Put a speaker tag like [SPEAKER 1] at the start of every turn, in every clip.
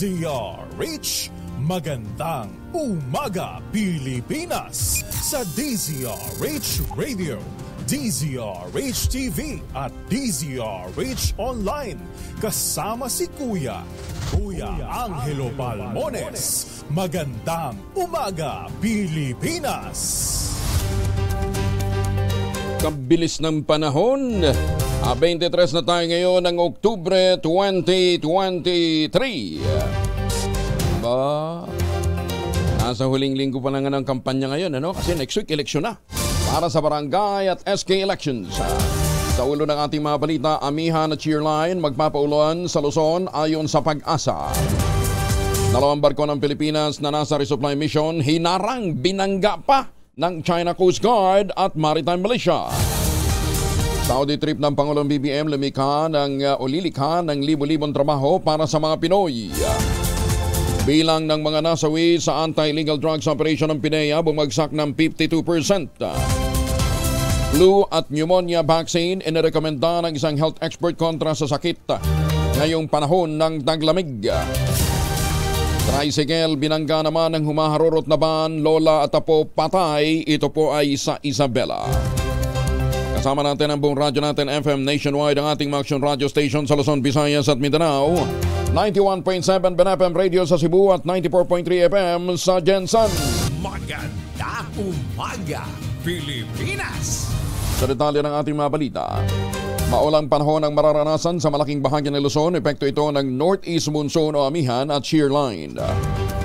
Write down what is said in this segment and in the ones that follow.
[SPEAKER 1] DZRH. Magandang umaga Pilipinas sa DZRH Radio, DZRH TV at DZRH Online. Kasama si Kuya Angelo Palmones. Magandang umaga Pilipinas.
[SPEAKER 2] Kabilis ng panahon. 23 na tayo ngayon ng Oktubre 2023. Nasa huling linggo pa lang ng kampanya ngayon, kasi next week eleksyon na para sa barangay at SK elections. Sa ulo ng ating mga balita, amihan at cheerline magpapauluan sa Luzon ayon sa Pag-asa. 2 barko ng Pilipinas na nasa resupply mission hinarang binangga pa ng China Coast Guard at Maritime Militia. Saudi trip ng Pangulong BBM lilikha ng libo-libong trabaho para sa mga Pinoy. Bilang ng mga nasawi sa anti-illegal drugs operation ng PIDEA bumagsak ng 52%. Flu at pneumonia vaccine inirekomenda ng isang health expert kontra sa sakit ngayong panahon ng taglamig. Tricycle binangga naman ng humaharurot na van, lola at apo patay. Ito po ay sa Isabela. Kasama natin ang buong radyo natin FM nationwide, ang ating mga action radio station sa Luzon, Visayas at Mindanao. 91.7 BNFM Radio sa Cebu at 94.3 FM sa Jensen.
[SPEAKER 3] Magandang umaga Pilipinas.
[SPEAKER 2] Sa detalye ng ating mga balita, maulang panahon ang mararanasan sa malaking bahagi ng Luzon. Epekto ito ng northeast monsoon o amihan at shear line.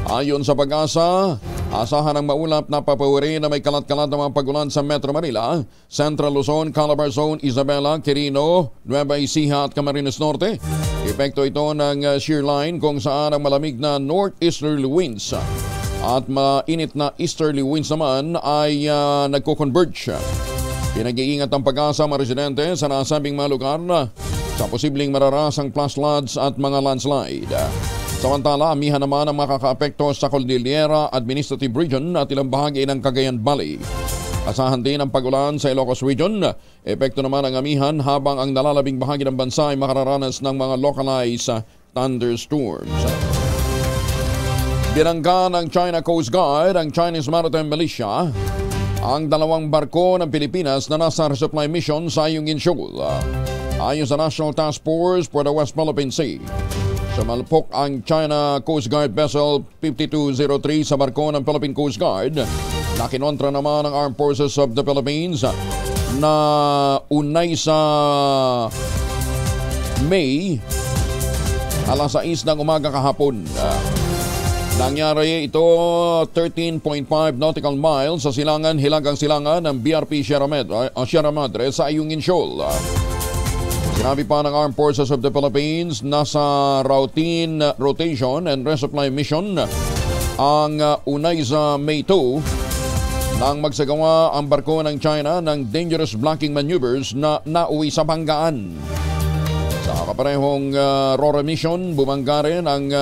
[SPEAKER 2] Ayon sa Pag-asa, asahan ng maulap na papawiri na may kalat-kalat na mga pagulan sa Metro Manila, Central Luzon, Calabar Zone, Isabela, Quirino, Nueva Ecija at Camarines Norte. Epekto ito ng shear line kung saan ang malamig na northeasterly winds at mainit na easterly winds naman ay nagko-converge. Pinag-iingat ang Pag-asa mga residente sa nasabing mga lugar sa posibleng mararasang flash floods at mga landslide. Samantala, amihan naman ang makakaapekto sa Cordillera Administrative Region at ilang bahagi ng Cagayan Valley. Asahan din ang pagulan sa Ilocos Region. Epekto naman ang amihan habang ang nalalabing bahagi ng bansa ay makararanas ng mga localized thunderstorms. Binangga ng China Coast Guard, ang Chinese Maritime Militia, ang 2 barko ng Pilipinas na nasa resupply mission sa Ayungin Shoal. Ayon sa National Task Force for the West Philippine Sea, sumalpok ang China Coast Guard Vessel 5203 sa barko ng Philippine Coast Guard na kinontra naman ng Armed Forces of the Philippines na unay sa May alas 6 ng umaga kahapon. Nangyari ito 13.5 nautical miles sa hilagang silangan ng BRP Sierra Madre sa Ayungin Shoal. Sinabi pa ng Armed Forces of the Philippines, nasa rotation and resupply mission ang unay sa May 2 nang magsagawa ang barko ng China ng dangerous blocking maneuvers na nauwi sa banggaan. Sa kaparehong RORA mission, bumangga rin ang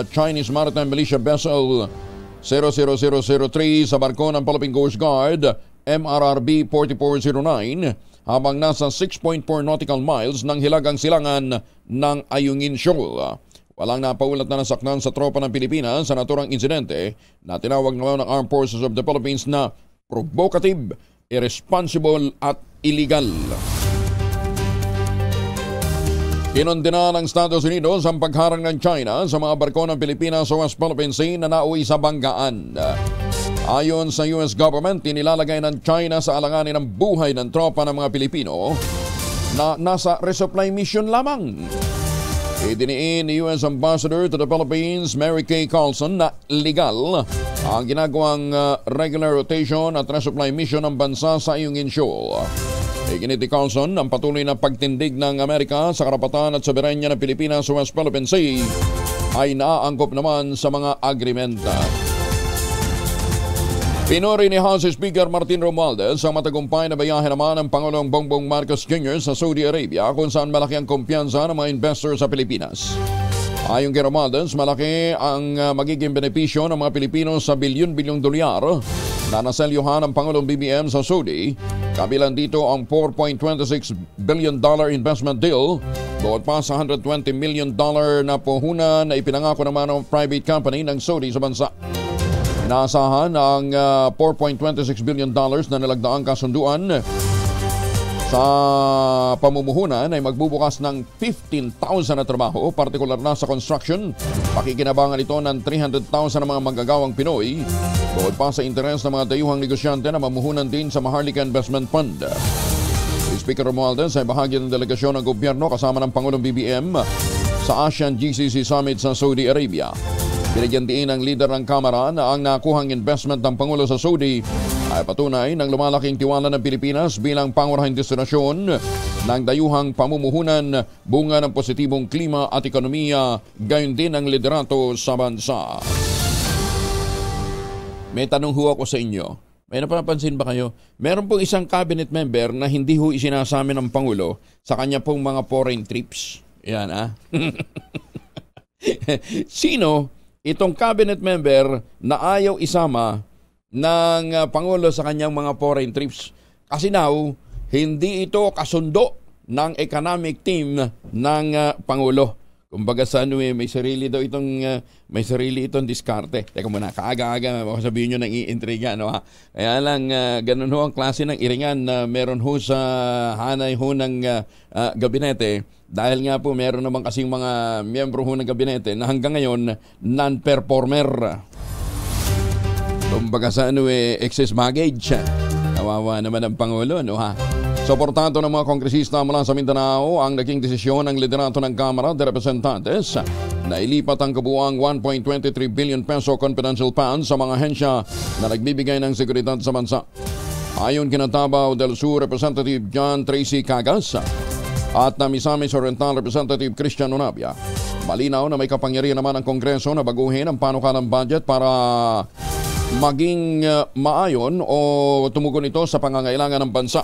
[SPEAKER 2] Chinese Maritime Militia Vessel 00003 sa barko ng Philippine Coast Guard MRRB 4409 habang nasa 6.4 nautical miles ng hilagang silangan ng Ayungin Shoal. Walang napaulat na nasaktan sa tropa ng Pilipinas sa naturang insidente na tinawag naman ng Armed Forces of the Philippines na provocative, irresponsible at illegal. Kinondena ng Estados Unidos ang pagharang ng China sa mga barko ng Pilipinas sa West Philippine Sea na nauwi sa banggaan. Ayon sa US government, inilalagay ng China sa alanganin ang buhay ng tropa ng mga Pilipino na nasa resupply mission lamang. Idiniin ni US Ambassador to the Philippines, Mary Kay Carlson, na legal ang ginagawang regular rotation at resupply mission ng bansa sa Ayungin Shoal. Iginit ni Carlson ang patuloy na pagtindig ng Amerika sa karapatan at soberanya ng Pilipinas sa West Philippine Sea ay naaangkop naman sa mga agrimenta. Pinuri ni House Speaker Martin Romualdez ang matagumpay na bayahe naman ng Pangulong Bongbong Marcos Jr. sa Saudi Arabia kung saan malaki ang kumpiyansa ng mga investor sa Pilipinas. Ayon kay Romualdez, malaki ang magiging benepisyo ng mga Pilipino sa bilyon-bilyong dolyar na naselyuhan ng Pangulong BBM sa Saudi. Kabilang dito ang $4.26 billion investment deal Bukod pa sa $120 million na puhunan na ipinangako naman ng private company ng Saudi sa bansa. Inaasahan ang $4.26 billion na nilagdaang kasunduan sa pamumuhunan ay magbubukas ng 15,000 na trabaho, partikular na sa construction. Pakikinabangan ito ng 300,000 na mga manggagawang Pinoy. Bukod pa sa interes ng mga dayuhang negosyante na mamuhunan din sa Maharlika Investment Fund. Si Speaker Romualdez ay bahagi ng delegasyon ng gobyerno kasama ng Pangulong BBM sa ASEAN GCC Summit sa Saudi Arabia. Binigyan din ng leader ng Kamara na ang nakuhang investment ng Pangulo sa Saudi ay patunay ng lumalaking tiwala ng Pilipinas bilang pangunahing destinasyon ng dayuhang pamumuhunan, bunga ng positibong klima at ekonomiya, gayon din ang liderato sa bansa. May tanong ho ako sa inyo. May napapansin ba kayo? Meron pong isang cabinet member na hindi ho isinasama ng Pangulo sa kanya pong mga foreign trips. Yan Sino itong cabinet member na ayaw isama ng Pangulo sa kanyang mga foreign trips? Kasi now, hindi ito kasundo ng economic team ng Pangulo. Kumbaga sa may sarili daw itong diskarte. Teka muna, kaaga-aga, baka sabihin nyo nang iintriga, Kaya lang, ganun ho ang klase ng iringan na meron ho sa hanay ho ng gabinete. Dahil nga po, meron naman kasing mga miyembro ho ng gabinete na hanggang ngayon, non-performer. Kumbaga sa excess baggage. Kawawa naman ang Pangulo, Suportado ng mga kongresista mula sa Mindanao ang naging desisyon ng liderato ng Kamara de Representantes na ilipat ang kabuuang 1.23 billion peso confidential fund sa mga ahensya na nagbibigay ng seguridad sa bansa. Ayon kina Davao del Sur Representative John Tracy Cagas at na Misamis Oriental Representative Christian Onabia, malinaw na may kapangyarihan naman ang Kongreso na baguhin ang panukalang budget para maging maayon o tumugon ito sa pangangailangan ng bansa.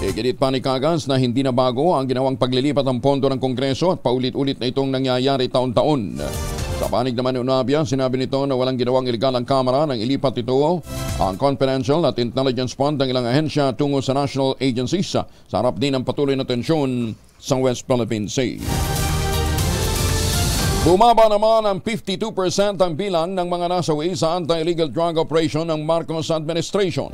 [SPEAKER 2] Iginit pa ni Cagas na hindi na bago ang ginawang paglilipat ng pondo ng Kongreso at paulit-ulit na itong nangyayari taon-taon. Sa panig naman ni Onabia, sinabi nito na walang ginawang iligal ang Kamara nang ilipat ito ang confidential at intelligence fund ng ilang ahensya tungo sa national agencies sa harap din ng patuloy na tensyon sa West Philippine Sea. Bumaba naman ang 52% ang bilang ng mga nasawi sa anti-illegal drug operation ng Marcos administration.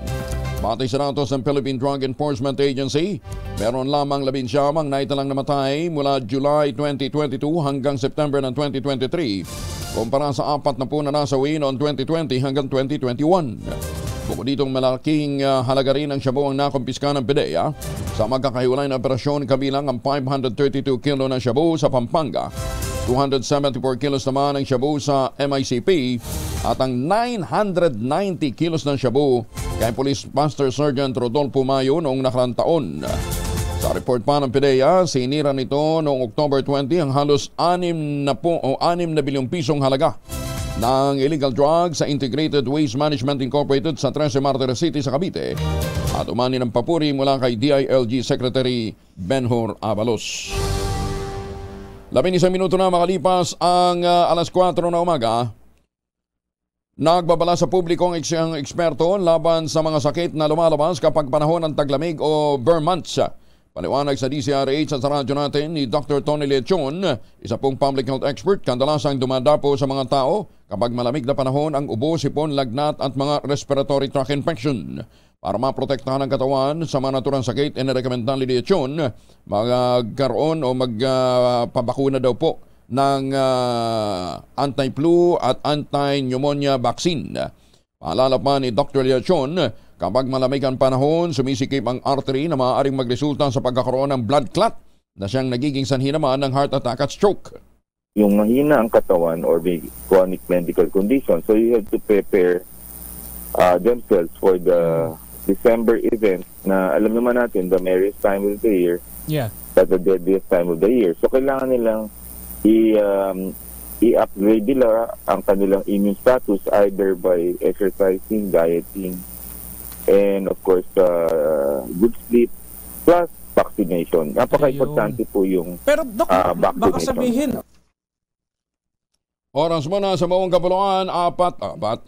[SPEAKER 2] Batay sa datos ng Philippine Drug Enforcement Agency, meron lamang 11 naitalang namatay mula July 2022 hanggang September ng 2023, kumpara sa 4 na nasawi noong 2020 hanggang 2021. Bukod ditong malaking halaga rin ang shabu ang nakumpiska ng PDEA sa magkakahiwalay na operasyon, kabilang ang 532 kilo ng shabu sa Pampanga, 274 kilos naman ang shabu sa MICP at ang 990 kilos ng shabu kay Police Master Sergeant Rodolfo Mayo noong nakarang taon. Sa report pa ng PDEA, sinira nito noong October 20 ang halos 6 na bilyong pisong halaga ng illegal drugs sa Integrated Waste Management Incorporated sa 13 Martires City sa Cavite at umani ng papuri mula kay DILG Secretary Benhur Avalos. 11 minuto na makalipas ang alas 4 na umaga. Nagbabala sa publiko ang isang eksperto laban sa mga sakit na lumalabas kapag panahon ng taglamig o burn months. Paliwanag sa DCRH at sa radyo natin ni Dr. Tony Lechon, isa pong public health expert, kadalasang dumadapo sa mga tao kapag malamig na panahon ang ubo, sipon, lagnat at mga respiratory tract infection. Para maprotektahan ang katawan sa mga naturang sakit, inirekomendan ni Lechon magkaroon o magpabakuna daw po ng anti-flu at anti-pneumonia vaccine. Paalala pa ni Dr. Lechon, kapag malamig ang panahon, sumisikip ang artery na maaaring magresulta sa pagkakaroon ng blood clot na siyang nagiging sanhi naman ng heart attack at stroke.
[SPEAKER 4] Yung mahina ang katawan or may chronic medical condition, so you have to prepare themselves for the December event na alam naman natin, the merriest time of the year, but the deadliest time of the year. So kailangan nilang i-upgrade nila ang kanilang immune status either by exercising, dieting, and of course, good sleep, plus vaccination. Napaka-importante po yung
[SPEAKER 5] pero Dok, baka
[SPEAKER 4] vaccination.
[SPEAKER 5] sabihin.
[SPEAKER 2] Oras mo na sa buong kapuluan, 12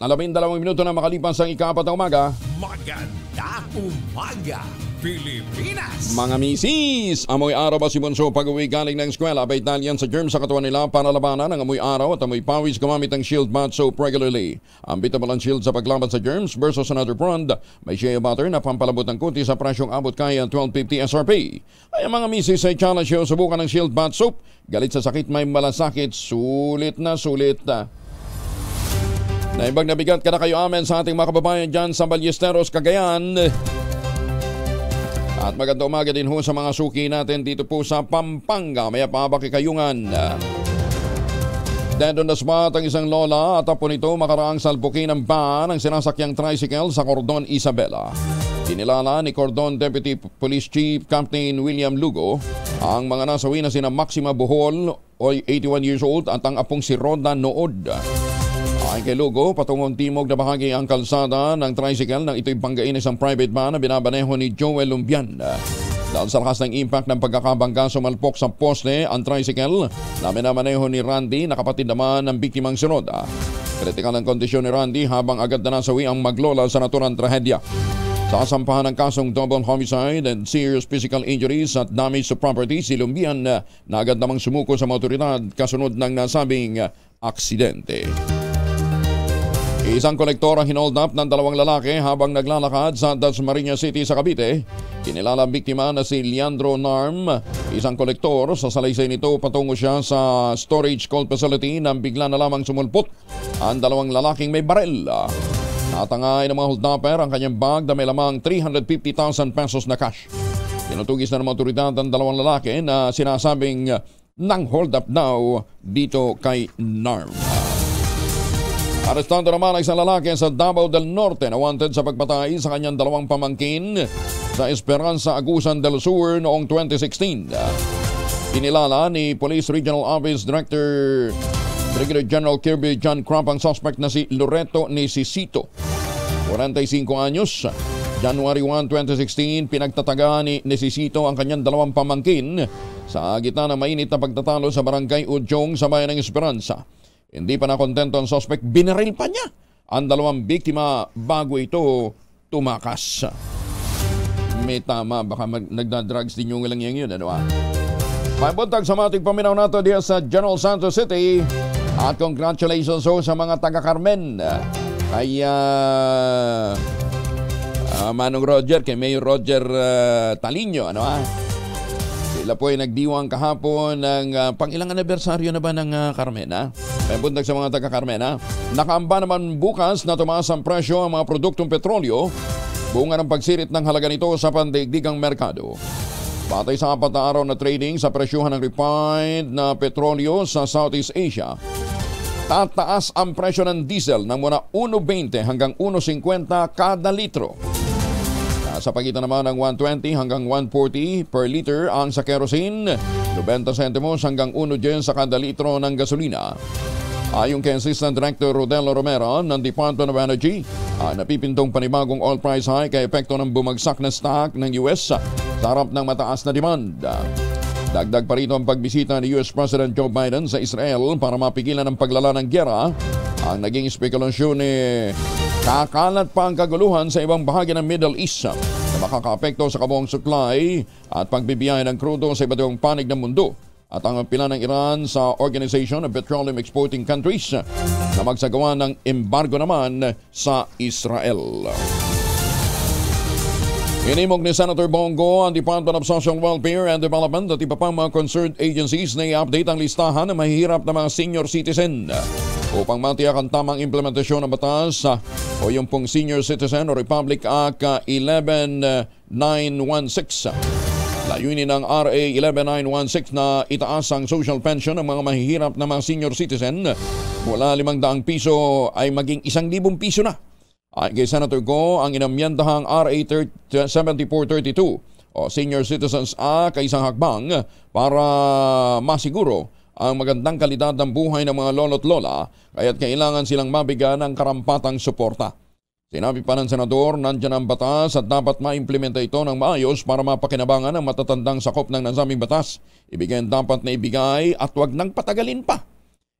[SPEAKER 2] minuto na makalipas ang ika-4 na umaga.
[SPEAKER 3] Magandang umaga, Pilipinas.
[SPEAKER 2] Mga misis, amoy araw ba si Bunso pag-uwi galing ng eskwela? Abay dahil yan sa germs sa katawan nila para labanan ang amoy araw at amoy pawis gumamit ng Shield Bath Soap regularly. Ang Bitabalan Shield sa paglaban sa germs versus another brand, may shea butter na pampalabot ng kunti sa prasyong abot kaya 1250 SRP. Kaya mga misis ay challenge yung subukan ng Shield Bath Soap. Galit sa sakit may malasakit, sulit na sulit. Naibag na bigat ka na kayo amen sa ating mga kababayan dyan sa Ballesteros, Cagayan. At magandang umaga din ho sa mga suki natin dito po sa Pampanga, may Apabaki, Kayungan. Dead on the spot ang isang lola at apo nito makaraang salpukin ng van ng sinasakyang tricycle sa Cordon, Isabela. Kinilala ni Cordon Deputy Police Chief Captain William Lugo ang mga nasawi na sina Maxima Bohol, 81 years old, at ang apong si Roda Nood. Ayon kay Lugo, patungong timog na bahagi ang kalsada ng tricycle nang ito'y banggain isang private van na binabaneho ni Joel Lumbian. Dahil sa lakas ng impact ng pagkakabangga, sumalpok sa poste ang tricycle na binamaneho ni Randy na kapatid naman ng biktimang si Roda. Kritikal ang kondisyon ni Randy habang agad na nasawi ang maglola sa naturang trahedya. Sasampahan ng kasong double homicide and serious physical injuries at damage to property si Lumbian na agad namang sumuko sa mga otoridad kasunod ng nasabing aksidente. Isang kolektor ang hinold up ng dalawang lalaki habang naglalakad sa Dasmariñas City sa Cavite. Kinilala ang biktima na si Leandro Narm, isang kolektor. Sa salaysay nito, patungo siya sa storage cold facility nang bigla na lamang sumulpot ang dalawang lalaking may barel. Natangay ng mga hold-upper ang kanyang bag na may lamang 350,000 pesos na cash. Tinutugis na ng mga otoridad ang dalawang lalaki na sinasabing nang hold up daw dito kay Narm. Arestado naman ang isang lalaki sa Davao del Norte na wanted sa pagpatay sa kanyang dalawang pamangkin sa Esperanza, Agusan del Sur noong 2016. Kinilala ni Police Regional Office Director Brigadier General Kirby John Crump ang suspect na si Loreto Necesito, 45 anyos. January 1, 2016, pinagtataga ni Necesito ang kanyang dalawang pamangkin sa gitna ng mainit na pagtatalo sa barangay Udyong sa bayan ng Esperanza. Hindi pa nakontento ang suspect, binaril pa niya ang dalawang biktima bago ito tumakas. May tama, baka nagda-drugs din yung ilang yun, ano ah? May buntag sa mating paminaw nato diya sa General Santos City. At congratulations sa mga taga-Carmen. Kay Manong Roger, kay Mayor Roger Talinyo, ano ah? Sila po ay nagdiwang kahapon ng pang-ilang anibersaryo na ba ng Carmen, ha? May bundag sa mga taga-Carmen, ha? Nakaamba naman bukas na tumaas ang presyo ang mga produktong petrolyo, bunga ng pagsirit ng halaga nito sa pandaigdigang merkado. Batay sa 4 na araw na trading sa presyuhan ng refined na petrolyo sa Southeast Asia, tataas ang presyo ng diesel ng mula 1.20 hanggang 1.50 kada litro. Sa pagitan naman ng 120 hanggang 140 per liter ang sa kerosene, 90 sentimos hanggang 1 sa kada litro ng gasolina. Ayon kay Assistant Director Rodelo Romero ng Department of Energy, napipintong panibagong oil price hike kay epekto ng bumagsak na stock ng US sa harap ng mataas na demand. Dagdag pa rito ang pagbisita ni US President Joe Biden sa Israel para mapigilan ang paglala ng gyera. Ang naging spekulasyon kakalat pa ang kaguluhan sa ibang bahagi ng Middle East na makakaapekto sa kabuang supply at pagbibiyahe ng krudo sa iba't ibang panig ng mundo. At ang pila ng Iran sa Organization of Petroleum Exporting Countries na magsagawa ng embargo naman sa Israel. Inimog ni Senator Bongo ang Department of Social Welfare and Development at iba pang mga concerned agencies na i-update ang listahan ng mahihirap na mga senior citizen upang matiyak ang tamang implementasyon ng batas o yung pong Senior Citizen o Republic Act 11916. Layunin ng RA 11916 na itaas ang social pension ng mga mahihirap na mga senior citizen mula 500 piso ay maging 1,000 piso na. Ayon kay Senator Go, ang inamyendahang RA 7432 o Senior Citizens Act ay isang hakbang para masiguro ang magandang kalidad ng buhay ng mga lolo't lola, kaya't kailangan silang mabigyan ng karampatang suporta. Sinabi pa ng Senador, nandiyan ang batas at dapat maimplementa ito ng maayos para mapakinabangan ang matatandang sakop ng nasabing batas. Ibigay dapat na ibigay at wag nang patagalin pa.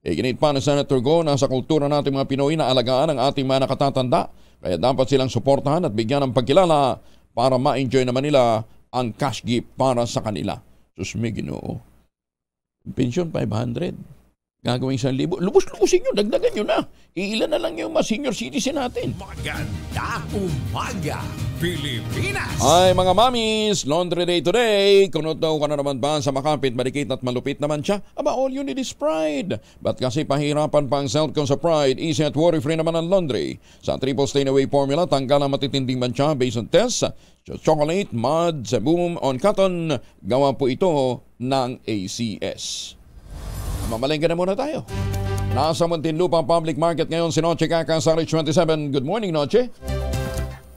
[SPEAKER 2] Iginit pa ng Senator Go na sa kultura natin mga Pinoy na alagaan ang ating mga nakatatanda, kaya dapat silang suportahan at bigyan ng pagkilala para ma-enjoy naman nila ang cash gift para sa kanila. Sus, may Ginoo. Pension 500. Gagawin 1,000. Lubos-lubusin nyo, dagdagan nyo na. Iilan na lang yung mga senior citizen natin.
[SPEAKER 3] Maganda umaga, Pilipinas!
[SPEAKER 2] Ay mga mamis, laundry day today. Kunot daw ka na naman ba sa makapit, marikit at malupit naman siya? Aba, all you need is Pride. Ba't kasi pahirapan pa ang Celcom sa Pride? Easy at worry-free naman ang laundry. Sa triple stain-away formula, tanggal ang matitinding mancha based on test. Chocolate, mud, sebum, on cotton. Gawa po ito ng ACS. Mamalengke na muna tayo. Nasa Muntinlupa Public Market ngayon si Noche Kaka sa Rich 27. Good morning, Noche.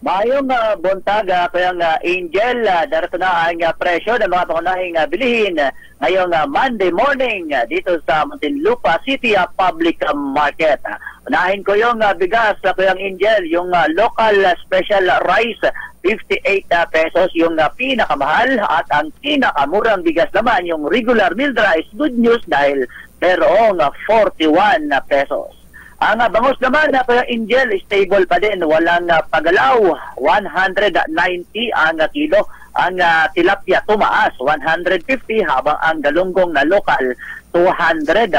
[SPEAKER 5] Mayong buntaga, kaya Angel, darato na ang presyo ng mga pangunahing bilihin ngayong Monday morning dito sa Muntinlupa City Public Market. Unahin ko yung bigas, kaya Angel, yung local special rice, 58 pesos yung pinakamahal, at ang pinakamurang bigas naman yung regular milled rice. Good news dahil merong 41 pesos. Ang bangus naman na kaya Angel, stable pa din, walang pagalaw, 190 ang kilo. Ang tilapia tumaas, 150, habang ang galunggong na lokal, 240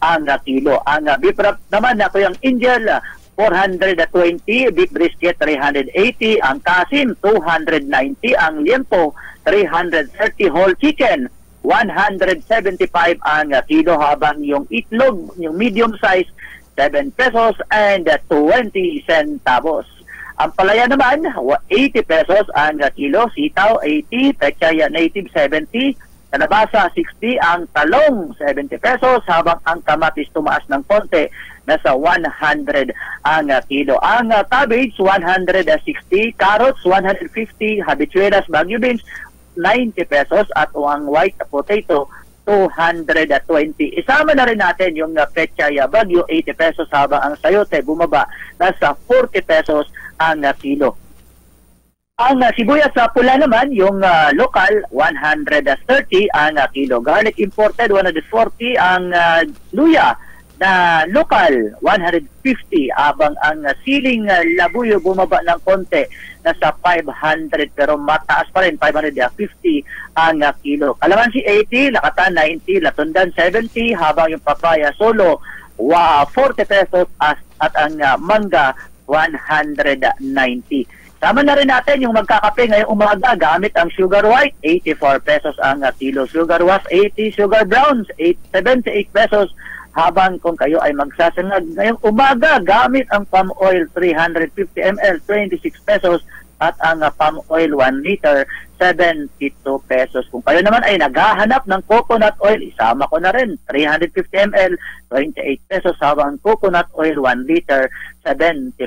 [SPEAKER 5] ang kilo. Ang beef wrap naman na kaya Angel, 420, beef brisket 380, ang kasim 290, ang liempo 330, whole chicken 175 ang kilo, habang yung itlog, yung medium size, 7 pesos and 20 centavos. Ang palaya naman, 80 pesos ang kilo, sitaw 80, pechay native 70, kalabasa 60, ang talong 70 pesos, habang ang kamatis tumaas ng konti, nasa 100 ang kilo. Ang cabbage 160, carrots 150, habichuelas, Baguio beans 90 pesos, at ang white potato 220. Isama na rin natin yung pechay Baguio, 80 pesos, habang ang sayote bumaba, nasa 40 pesos ang kilo. Ang sibuyas sa pula naman, yung local, 130 ang kilo. Garlic imported, 140. Ang luya na local, 150. Habang ang siling labuyo bumaba ng konti, nasa 500. Pero mataas pa rin, 550 ang kilo. Kalamansi 80, lakatan 90, latundan 70. Habang yung papaya solo, 40 pesos. At ang mangga, 190. Sama na rin natin yung magkakape ngayong umaga gamit ang sugar white, 84 pesos ang kilo. Sugar was 80, sugar browns, 78 pesos. Habang kung kayo ay magsasangag ngayong umaga gamit ang palm oil, 350 ml, 26 pesos. At ang palm oil 1 liter, 72 pesos. Kung kayo naman ay naghahanap ng coconut oil, isama ko na rin, 350 ml, 28 pesos. Habang coconut oil 1 liter, 74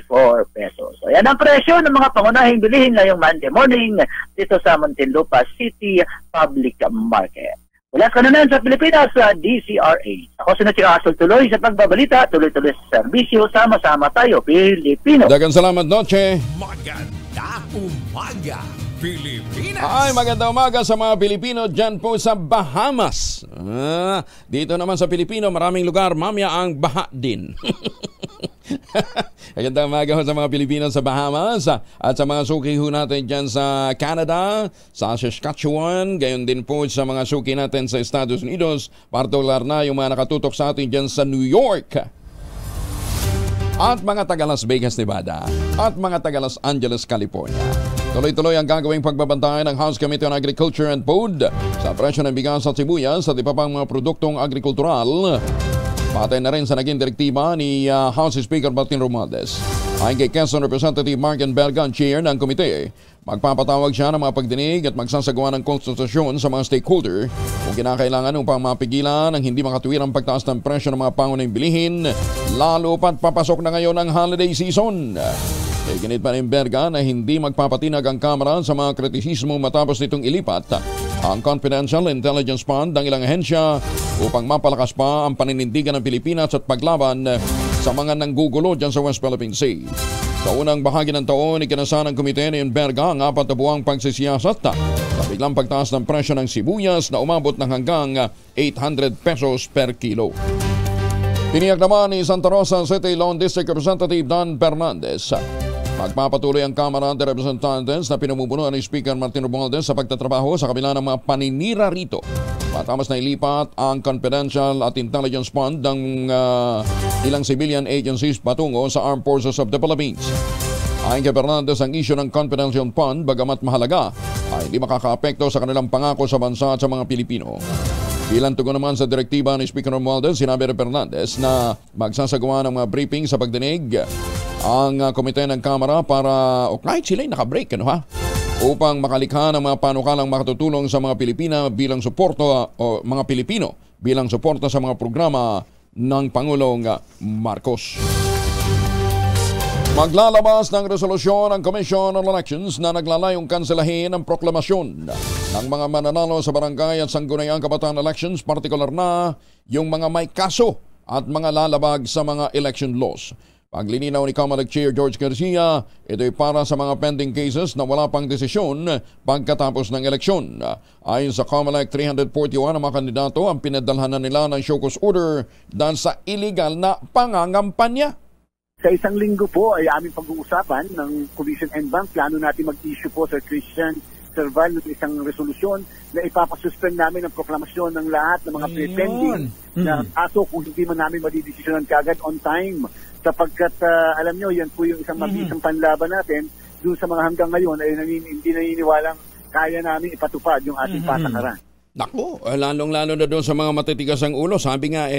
[SPEAKER 5] pesos. So yan ang presyo ng mga pangunahing bilihin ngayong Monday morning dito sa Muntinlupa City Public Market. Mula ka naman sa Pilipinas, DCRH. Ako si Noche Kaka tuloy sa pagbabalita, tuloy-tuloy sa serbisyo, sama-sama tayo, Pilipino.
[SPEAKER 2] Dagang salamat, Noche.
[SPEAKER 3] Maganda umaga, Pilipinas!
[SPEAKER 2] Ay, maganda umaga sa mga Pilipino dyan po sa Bahamas. Dito naman sa Pilipino, maraming lugar, mamaya ang baha din. Magandang umaga sa mga Pilipino sa Bahamas at sa mga suki ho natin dyan sa Canada, sa Saskatchewan, gayon din po sa mga suki natin sa Estados Unidos, partikular na yung mga nakatutok sa atin dyan sa New York, at mga taga Las Vegas, Nevada, at mga taga Los Angeles, California. Tuloy-tuloy ang gagawing pagbabantay ng House Committee on Agriculture and Food sa presyo ng bigas at sibuyas at iba pang mga produktong agrikultural. Patay na rin sa naging direktiba ni House Speaker Martin Romualdez. Ayon kay Quezon Representative Mark Bergan, chair ng komite, magpapatawag siya ng mga pagdinig at magsasagawa ng konsultasyon sa mga stakeholder kung kinakailangan upang mapigilan ang hindi makatuwir ang pagtaas ng presyo ng mga pangunahing bilihin, lalo pat papasok na ngayon ang holiday season. Iginit pa rin Berga na hindi magpapatinag ang Kamara sa mga kritisismo matapos nitong ilipat ang Confidential Intelligence Fund ng ilang ahensya upang mapalakas pa ang paninindigan ng Pilipinas at paglaban sa mga nanggugulo dyan sa West Philippine Sea. Sa unang bahagi ng taon, ikinasahan ng komite ni Berga ang 4 na buwang pagsisiyasat sa biglang pagtaas ng presyo ng sibuyas na umabot ng hanggang 800 pesos per kilo. Tiniyak naman ni Santa Rosa City Lone District Representative Don Fernandez Magpapatuloy ang Kamara de Representantes na pinamumunuan ni Speaker Martin Romualdez sa pagtatrabaho sa kabila ng mga paninira rito. Matapos na ilipat ang confidential at intelligence fund ng ilang civilian agencies patungo sa Armed Forces of the Philippines. Ayon kay Fernandez, ang issue ng confidential fund, bagamat mahalaga, ay hindi makakaapekto sa kanilang pangako sa bansa at sa mga Pilipino. Bilang tugon naman sa direktiba ni Speaker Romualdez, sinabi ni Fernandez na magsasagawa ng mga briefing sa pagdinig ang komite ng Kamara para, o kahit sila'y nakabreak, upang makalikha ng mga panukalang makatutulong sa mga Pilipina bilang suporta o mga Pilipino bilang suporta sa mga programa ng Pangulong Marcos. Maglalabas ng resolusyon ang Commission on Elections na naglalayong kanselahin ang proklamasyon ng mga mananalo sa barangay at sangguniang kabataan elections, partikular na yung mga may kaso at mga lalabag sa mga election laws. Paglilinaw ni Comelec Chair George Garcia, ito ay para sa mga pending cases na wala pang desisyon pagkatapos ng eleksyon. Ayon sa Comelec, 341 na mga kandidato ang pinadalhan na nila ng show cause order dahil sa illegal na pangangampanya.
[SPEAKER 6] Sa isang linggo po ay aming pag-uusapan ng Commission and Bank. Plano natin mag-issue po sa Christian Serval ng isang resolusyon na ipapasuspend namin ang proklamasyon ng lahat ng mga pretending na aso kung hindi man namin madidesisyonan kagad on time. Sapagkat alam nyo, yan po yung isang mabisang panlaban natin. Doon sa mga hanggang ngayon ay hindi naniniwalang kaya namin ipatupad yung ating patakaran.
[SPEAKER 2] Naku, lalong-lalo na doon sa mga matitigas ang ulo. Sabi nga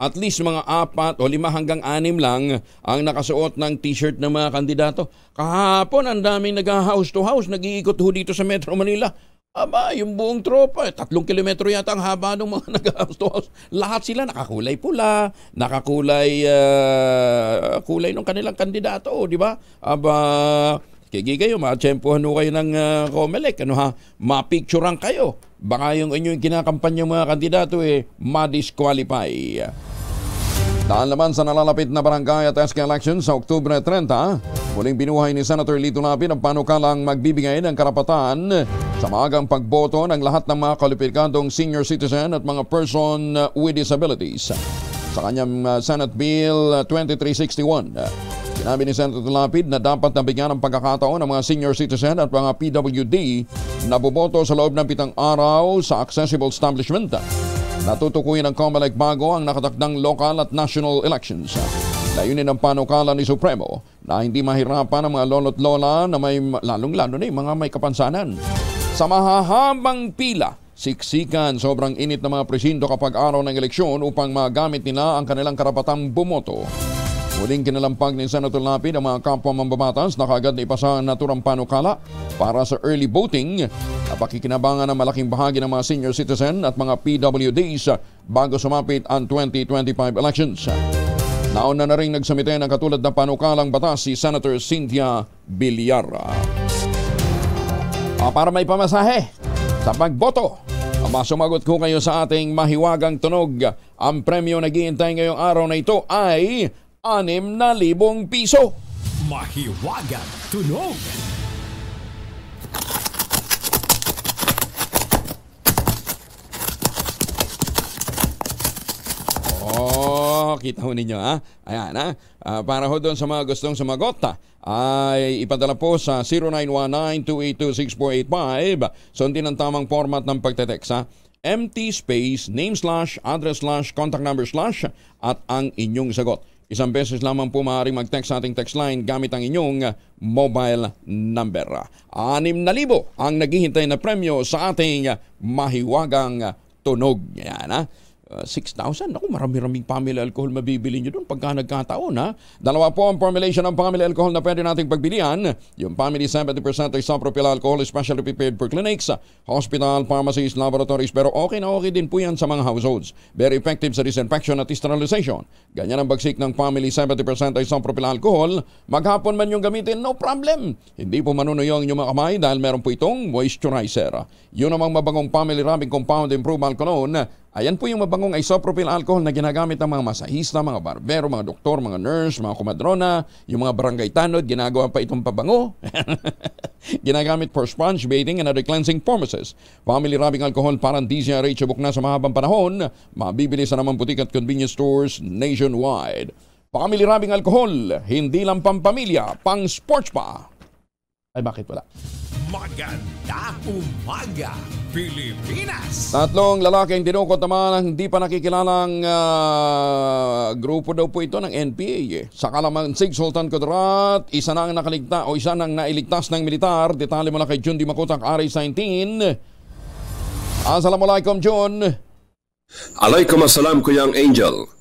[SPEAKER 2] at least mga 4 o 5 hanggang 6 lang ang nakasuot ng t-shirt ng mga kandidato. Kahapon, ang daming nag-house to house, nag-iikot ho dito sa Metro Manila. Aba, yung buong tropa, 3 kilometro yata ang haba ng mga nag-house to house. Lahat sila nakakulay pula, nakakulay kulay ng kanilang kandidato, di ba? Aba, kigi kayo, matsempohan ho kayo ng Comelec, mapicturean kayo. Baka yung inyong kinakampanya mga kandidato ma-disqualify. Dahil naman sa nalalapit na barangay at SK election sa Oktubre 30, muling binuhay ni Senator Lito Lapid ang panukalang magbibigay ng karapatan sa maagang pagboto ng lahat ng mga kwalipikadong senior citizen at mga person with disabilities. Sa kanyang Senate Bill 2361, sinabi ni Senator Lapid na dapat nabigyan ng pagkakataon ng mga senior citizen at mga PWD na boboto sa loob ng 7 araw sa accessible establishment. Natutukuyin ng Comelec bago ang nakatakdang local at national elections. Layunin ng panukala ni Supremo na hindi mahirapan ang mga lolo't lola na may lalong-lalo na yung mga may kapansanan. Sa mahahabang pila, siksikan sobrang init ng mga presinto kapag araw ng eleksyon upang magamit nila ang kanilang karapatang bumoto. Muling kinalampag ni Senator Lapid ang mga kapwa mambabatas na kaagad na ipasa ang naturang panukala para sa early voting na pakikinabangan ng malaking bahagi ng mga senior citizen at mga PWDs bago sumapit ang 2025 elections. Nauna na rin nagsamite ng katulad na panukalang batas si Senator Cynthia Villara. Para may pamasahe sa pagboto, sumagot ko kayo sa ating mahiwagang tunog. Ang premyo na naghihintay ngayong araw na ito ay 6,000 piso.
[SPEAKER 3] Mahiwagang tunog.
[SPEAKER 2] Kita ho ninyo Ayan para ho doon sa mga gustong sumagot ay ipadala po sa 0919-282-6485. Sundin ang tamang format ng pagtetext empty space, name / address / contact number / at ang inyong sagot. Isang beses lamang po maaaring mag-text sa ating text line gamit ang inyong mobile number. 6,000 ang naghihintay na premyo sa ating mahiwagang tunog. Yan 6,000. Naku, marami-raming family alcohol mabibili nyo doon pagka nagkataon. Dalawa po ang formulation ng family alcohol na pwede nating pagbilian. Yung family 70% isopropyl alcohol is specially prepared for clinics, hospital, pharmacies, laboratories. Pero okay na okay din po yan sa mga households. Very effective sa disinfection at sterilization. Ganyan ang bagsik ng family 70% isopropyl alcohol. Maghapon man yung gamitin, no problem. Hindi po manunuyong yung mga kamay dahil meron po itong moisturizer. Yun namang mabangong family rubbing compound improved alcohol. Ayan po yung mabangong isopropyl alcohol na ginagamit ng mga masahista, mga barbero, mga doktor, mga nurse, mga kumadrona, yung mga barangay tanod, ginagawa pa itong pabango. Ginagamit for sponge bathing and other cleansing purposes. Family rubbing alcohol parang DZRH buk na sa mahabang panahon, mabibili sa namang butik at convenience stores nationwide. Family rubbing alcohol, hindi lang pampamilya, pang sports pa. Ay bakit wala?
[SPEAKER 3] Magandang umaga, Pilipinas!
[SPEAKER 2] Tatlong lalaki ang dinukot naman ang hindi pa nakikilalang grupo daw po ito ng NPA. Sa Kalamansig, Sultan Kudarat, isa nang nailigtas ng militar. Detalye mula kay Jun Di Makutak, RS19. Assalamualaikum, Jun.
[SPEAKER 7] Alaikum assalam, Kuyang Angel.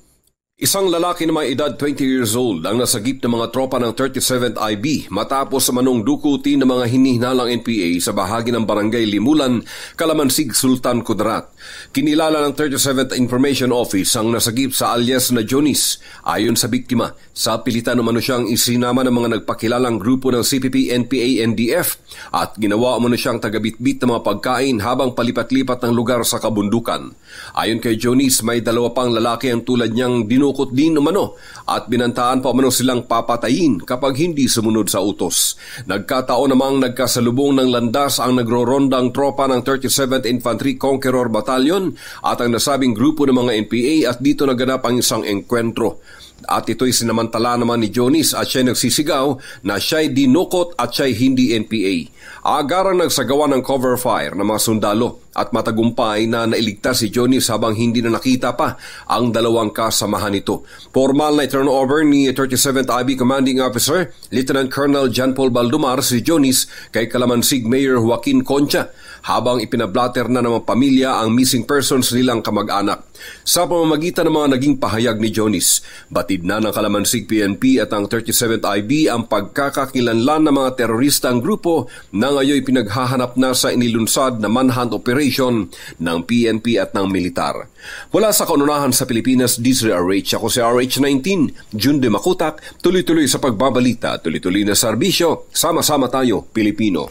[SPEAKER 7] Isang lalaki na may edad 20 years old ang nasagip ng mga tropa ng 37th IB matapos manong dukutin ng mga hinihinalang NPA sa bahagi ng barangay Limulan, Kalamansig, Sultan Kudarat. Kinilala ng 37th Information Office ang nasagip sa alias na Jonis. Ayon sa biktima, sa pilitan umano siyang isinama ng mga nagpakilalang grupo ng CPP, NPA, NDF at ginawa umano siyang tagabitbit ng mga pagkain habang palipat-lipat ng lugar sa kabundukan. Ayon kay Jonis, may dalawa pang lalaki ang tulad niyang dinukot din umano at binantaan pa umano silang papatayin kapag hindi sumunod sa utos. Nagkataon namang nagkasalubong ng landas ang nagrorondang tropa ng 37th Infantry Conqueror Battalion at ang nasabing grupo ng mga NPA at dito naganap ang isang engkwentro. At ito'y sinamantala naman ni Jonis at siya'y nagsisigaw na siya'y dinukot at siya'y hindi NPA. Agarang nagsagawa ng cover fire ng mga sundalo at matagumpay na nailigtas si Jonis habang hindi na nakita pa ang dalawang kasamahan nito. Formal na turnover ni 37th IB Commanding Officer Lieutenant Colonel John Paul Baldumar si Jonis kay Kalamansig Mayor Joaquin Concha habang ipinablatter na ng pamilya ang missing persons nilang kamag-anak. Sa pamamagitan ng mga naging pahayag ni Jonis, batid na ng Kalamansig PNP at ang 37th IB ang pagkakakilanlan ng mga teroristang grupo na ngayon pinaghahanap na sa inilunsad na manhunt operation ng PNP at ng militar. Mula sa kaununahan sa Pilipinas, DZRH, ako si RH19, Jun De Makutak, tuloy-tuloy sa pagbabalita, tuloy-tuloy na serbisyo, sama-sama tayo, Pilipino.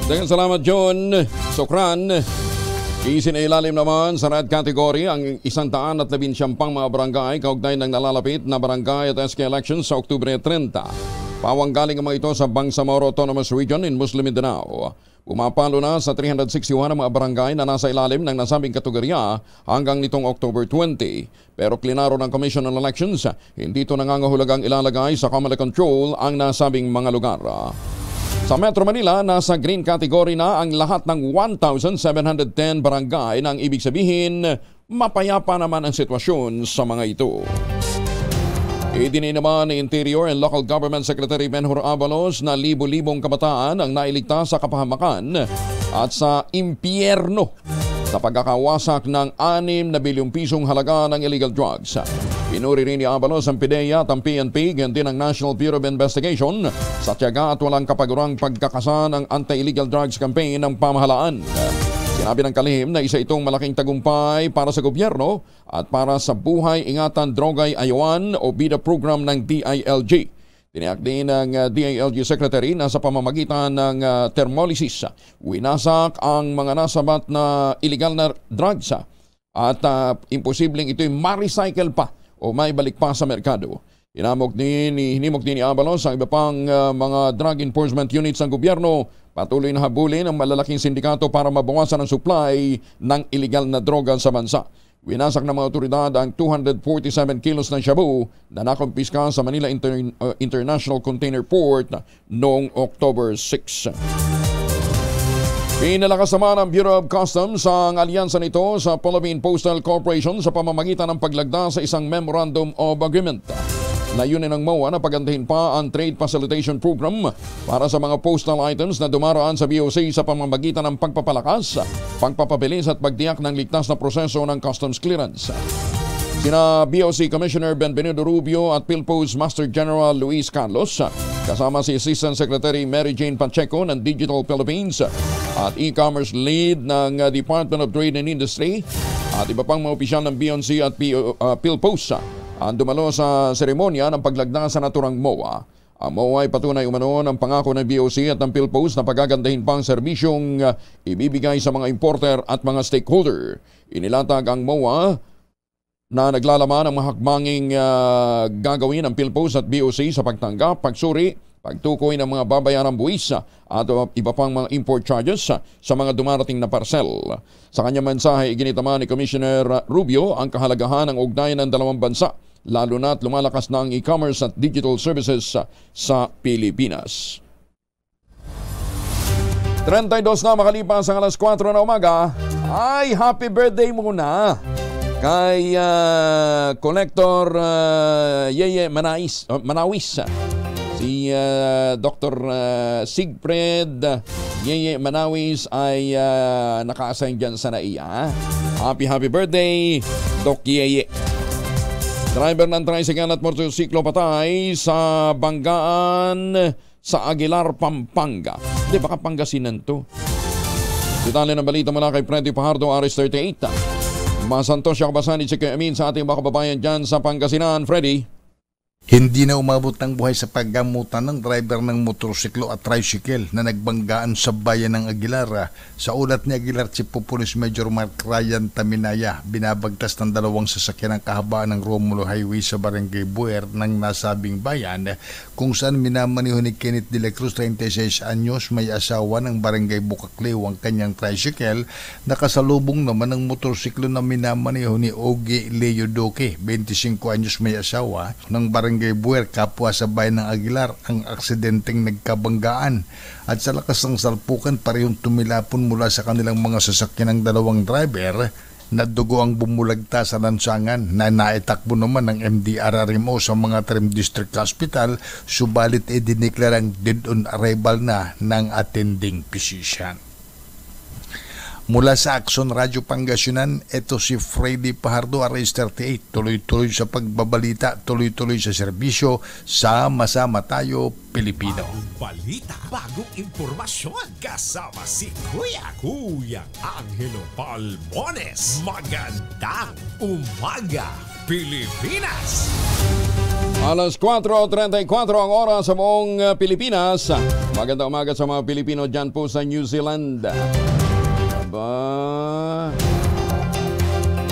[SPEAKER 2] Daghang salamat, John. Sokran. Isinailalim naman sa red category ang 119 mga barangay kaugnay ng nalalapit na barangay at SK elections sa Oktubre 30. Pawanggaling ang mga ito sa Bangsamoro Autonomous Region in Muslim Mindanao. Pumapalo na sa 361 ang mga barangay na nasa ilalim ng nasabing kategorya hanggang nitong October 20. Pero klinaro ng Commission on Elections, hindi ito nangangahulugang ilalagay sa Comelec control ang nasabing mga lugar. Sa Metro Manila, nasa green category na ang lahat ng 1,710 barangay nang ibig sabihin, mapayapa naman ang sitwasyon sa mga ito. Idinay naman ni Interior and Local Government Secretary Benhur Abalos na libo-libong kabataan ang nailigtas sa kapahamakan at sa impyerno sa pagkakawasak ng 6 na bilyong pisong halaga ng illegal drugs. Pinuri rin ni Abalos ang PIDEA at ang PNP, ganyan din ang National Bureau of Investigation sa tiyaga at walang kapagurang pagkakasa ng anti-illegal drugs campaign ng pamahalaan. Sinabi ng kalihim na isa itong malaking tagumpay para sa gobyerno at para sa Buhay Ingatan Drogay Ayawan o BIDA program ng DILG. Tiniyak din ng DILG Secretary na sa pamamagitan ng thermolysis, winasak ang mga nasabat na illegal na drugs at imposibleng ito'y ma-recycle pa o may balik pa sa merkado. Hinimok din ni Abalos ang iba pang mga drug enforcement units ng gobyerno patuloy na habulin ang malalaking sindikato para mabawasan ang supply ng illegal na droga sa bansa. Winasak ng mga otoridad ang 247 kilos ng shabu na nakumpiska sa Manila International Container Port noong October 6. Pinalakas naman ang Bureau of Customs ang alyansa nito sa Philippine Postal Corporation sa pamamagitan ng paglagda sa isang Memorandum of Agreement. Layunin ng MOA na pagandahin pa ang Trade Facilitation Program para sa mga postal items na dumaraan sa BOC sa pamamagitan ng pagpapalakas, pagpapabilis at pagdiyak ng ligtas na proseso ng customs clearance. Sina BOC Commissioner Benvenido Rubio at PhilPost Master General Luis Carlos, kasama si Assistant Secretary Mary Jane Pacheco ng Digital Philippines at e-commerce lead ng Department of Trade and Industry at iba pang mga opisyal ng BOC at PhilPost ang dumalo sa seremonya ng paglagda sa naturang MOA. Ang MOA ay patunay umano ng pangako ng BOC at ng PhilPost na pagagandahin pang serbisyong ibibigay sa mga importer at mga stakeholder. Inilatag ang MOA na naglalaman ng mga hakbanging gagawin ng PhilPost at BOC sa pagtanggap, pagsuri, pagtukoy ng mga babayarang buwis at iba pang mga import charges sa mga dumarating na parcel. Sa kanyang mensahe, iginit naman ni Commissioner Rubio ang kahalagahan ng ugnayan ng dalawang bansa lalo na't lumalakas na ang e-commerce at digital services sa Pilipinas. 32 na makalipas ang alas 4 na umaga. Ay, happy birthday muna kay Collector Yeye Manawis. Si Dr. Sigfred Yeye Manawis ay naka-assign dyan sa NAIA. Happy birthday, Doc Yeye. Driver ng tricycle at motorsiklo patay sa banggaan sa Aguilar, Pampanga. Hindi, baka Pangasinan to. Detalye ng balita mula kay Freddy Pajardo, Aris 38. Masantos siya kabasan ni Chike Amin sa ating mga kababayan dyan sa Pangasinan. Freddy?
[SPEAKER 8] Hindi na umabot ng buhay sa paggamutan ng driver ng motorsiklo at tricycle na nagbanggaan sa bayan ng Aguilar. Sa ulat ni Aguilar Chief of Police Major Mark Ryan Taminaya, binabagtas ng dalawang sasakyan ang kahabaan ng Romulo Highway sa Barangay Buer ng nasabing bayan, kung saan minamaniho ni Kenneth de la Cruz, 36 anyos, may asawa ng Barangay Bukakliw ang kanyang tricycle. Nakasalubong naman ng motorsiklo na minamaniho ni Ogie Leo Doque, 25 anyos, may asawa ng Barangay Buer, kapwa sa bayan ng Aguilar, ang aksidenteng nagkabanggaan. At sa lakas ng salpukan, parehong tumilapon mula sa kanilang mga sasakyan ng dalawang driver na dugo ang bumulagta sa lansangan na naitakbo naman ng MDRRMO sa mga Trim District Hospital, subalit diniklarang dead on arrival na ng attending physician. Mula sa Action Radio Pangasinan, ito si Freddy Pajardo, Aris 38. Tuloy-tuloy sa pagbabalita, tuloy-tuloy sa serbisyo. Sama-sama tayo, Pilipino.
[SPEAKER 3] Bagong balita, bagong impormasyon. Kasama si Kuya Angelo Palmones. Magandang umaga, Pilipinas!
[SPEAKER 2] Alas 4:34 ang oras sa buong Pilipinas. Magandang umaga sa mga Pilipino dyan po sa New Zealand.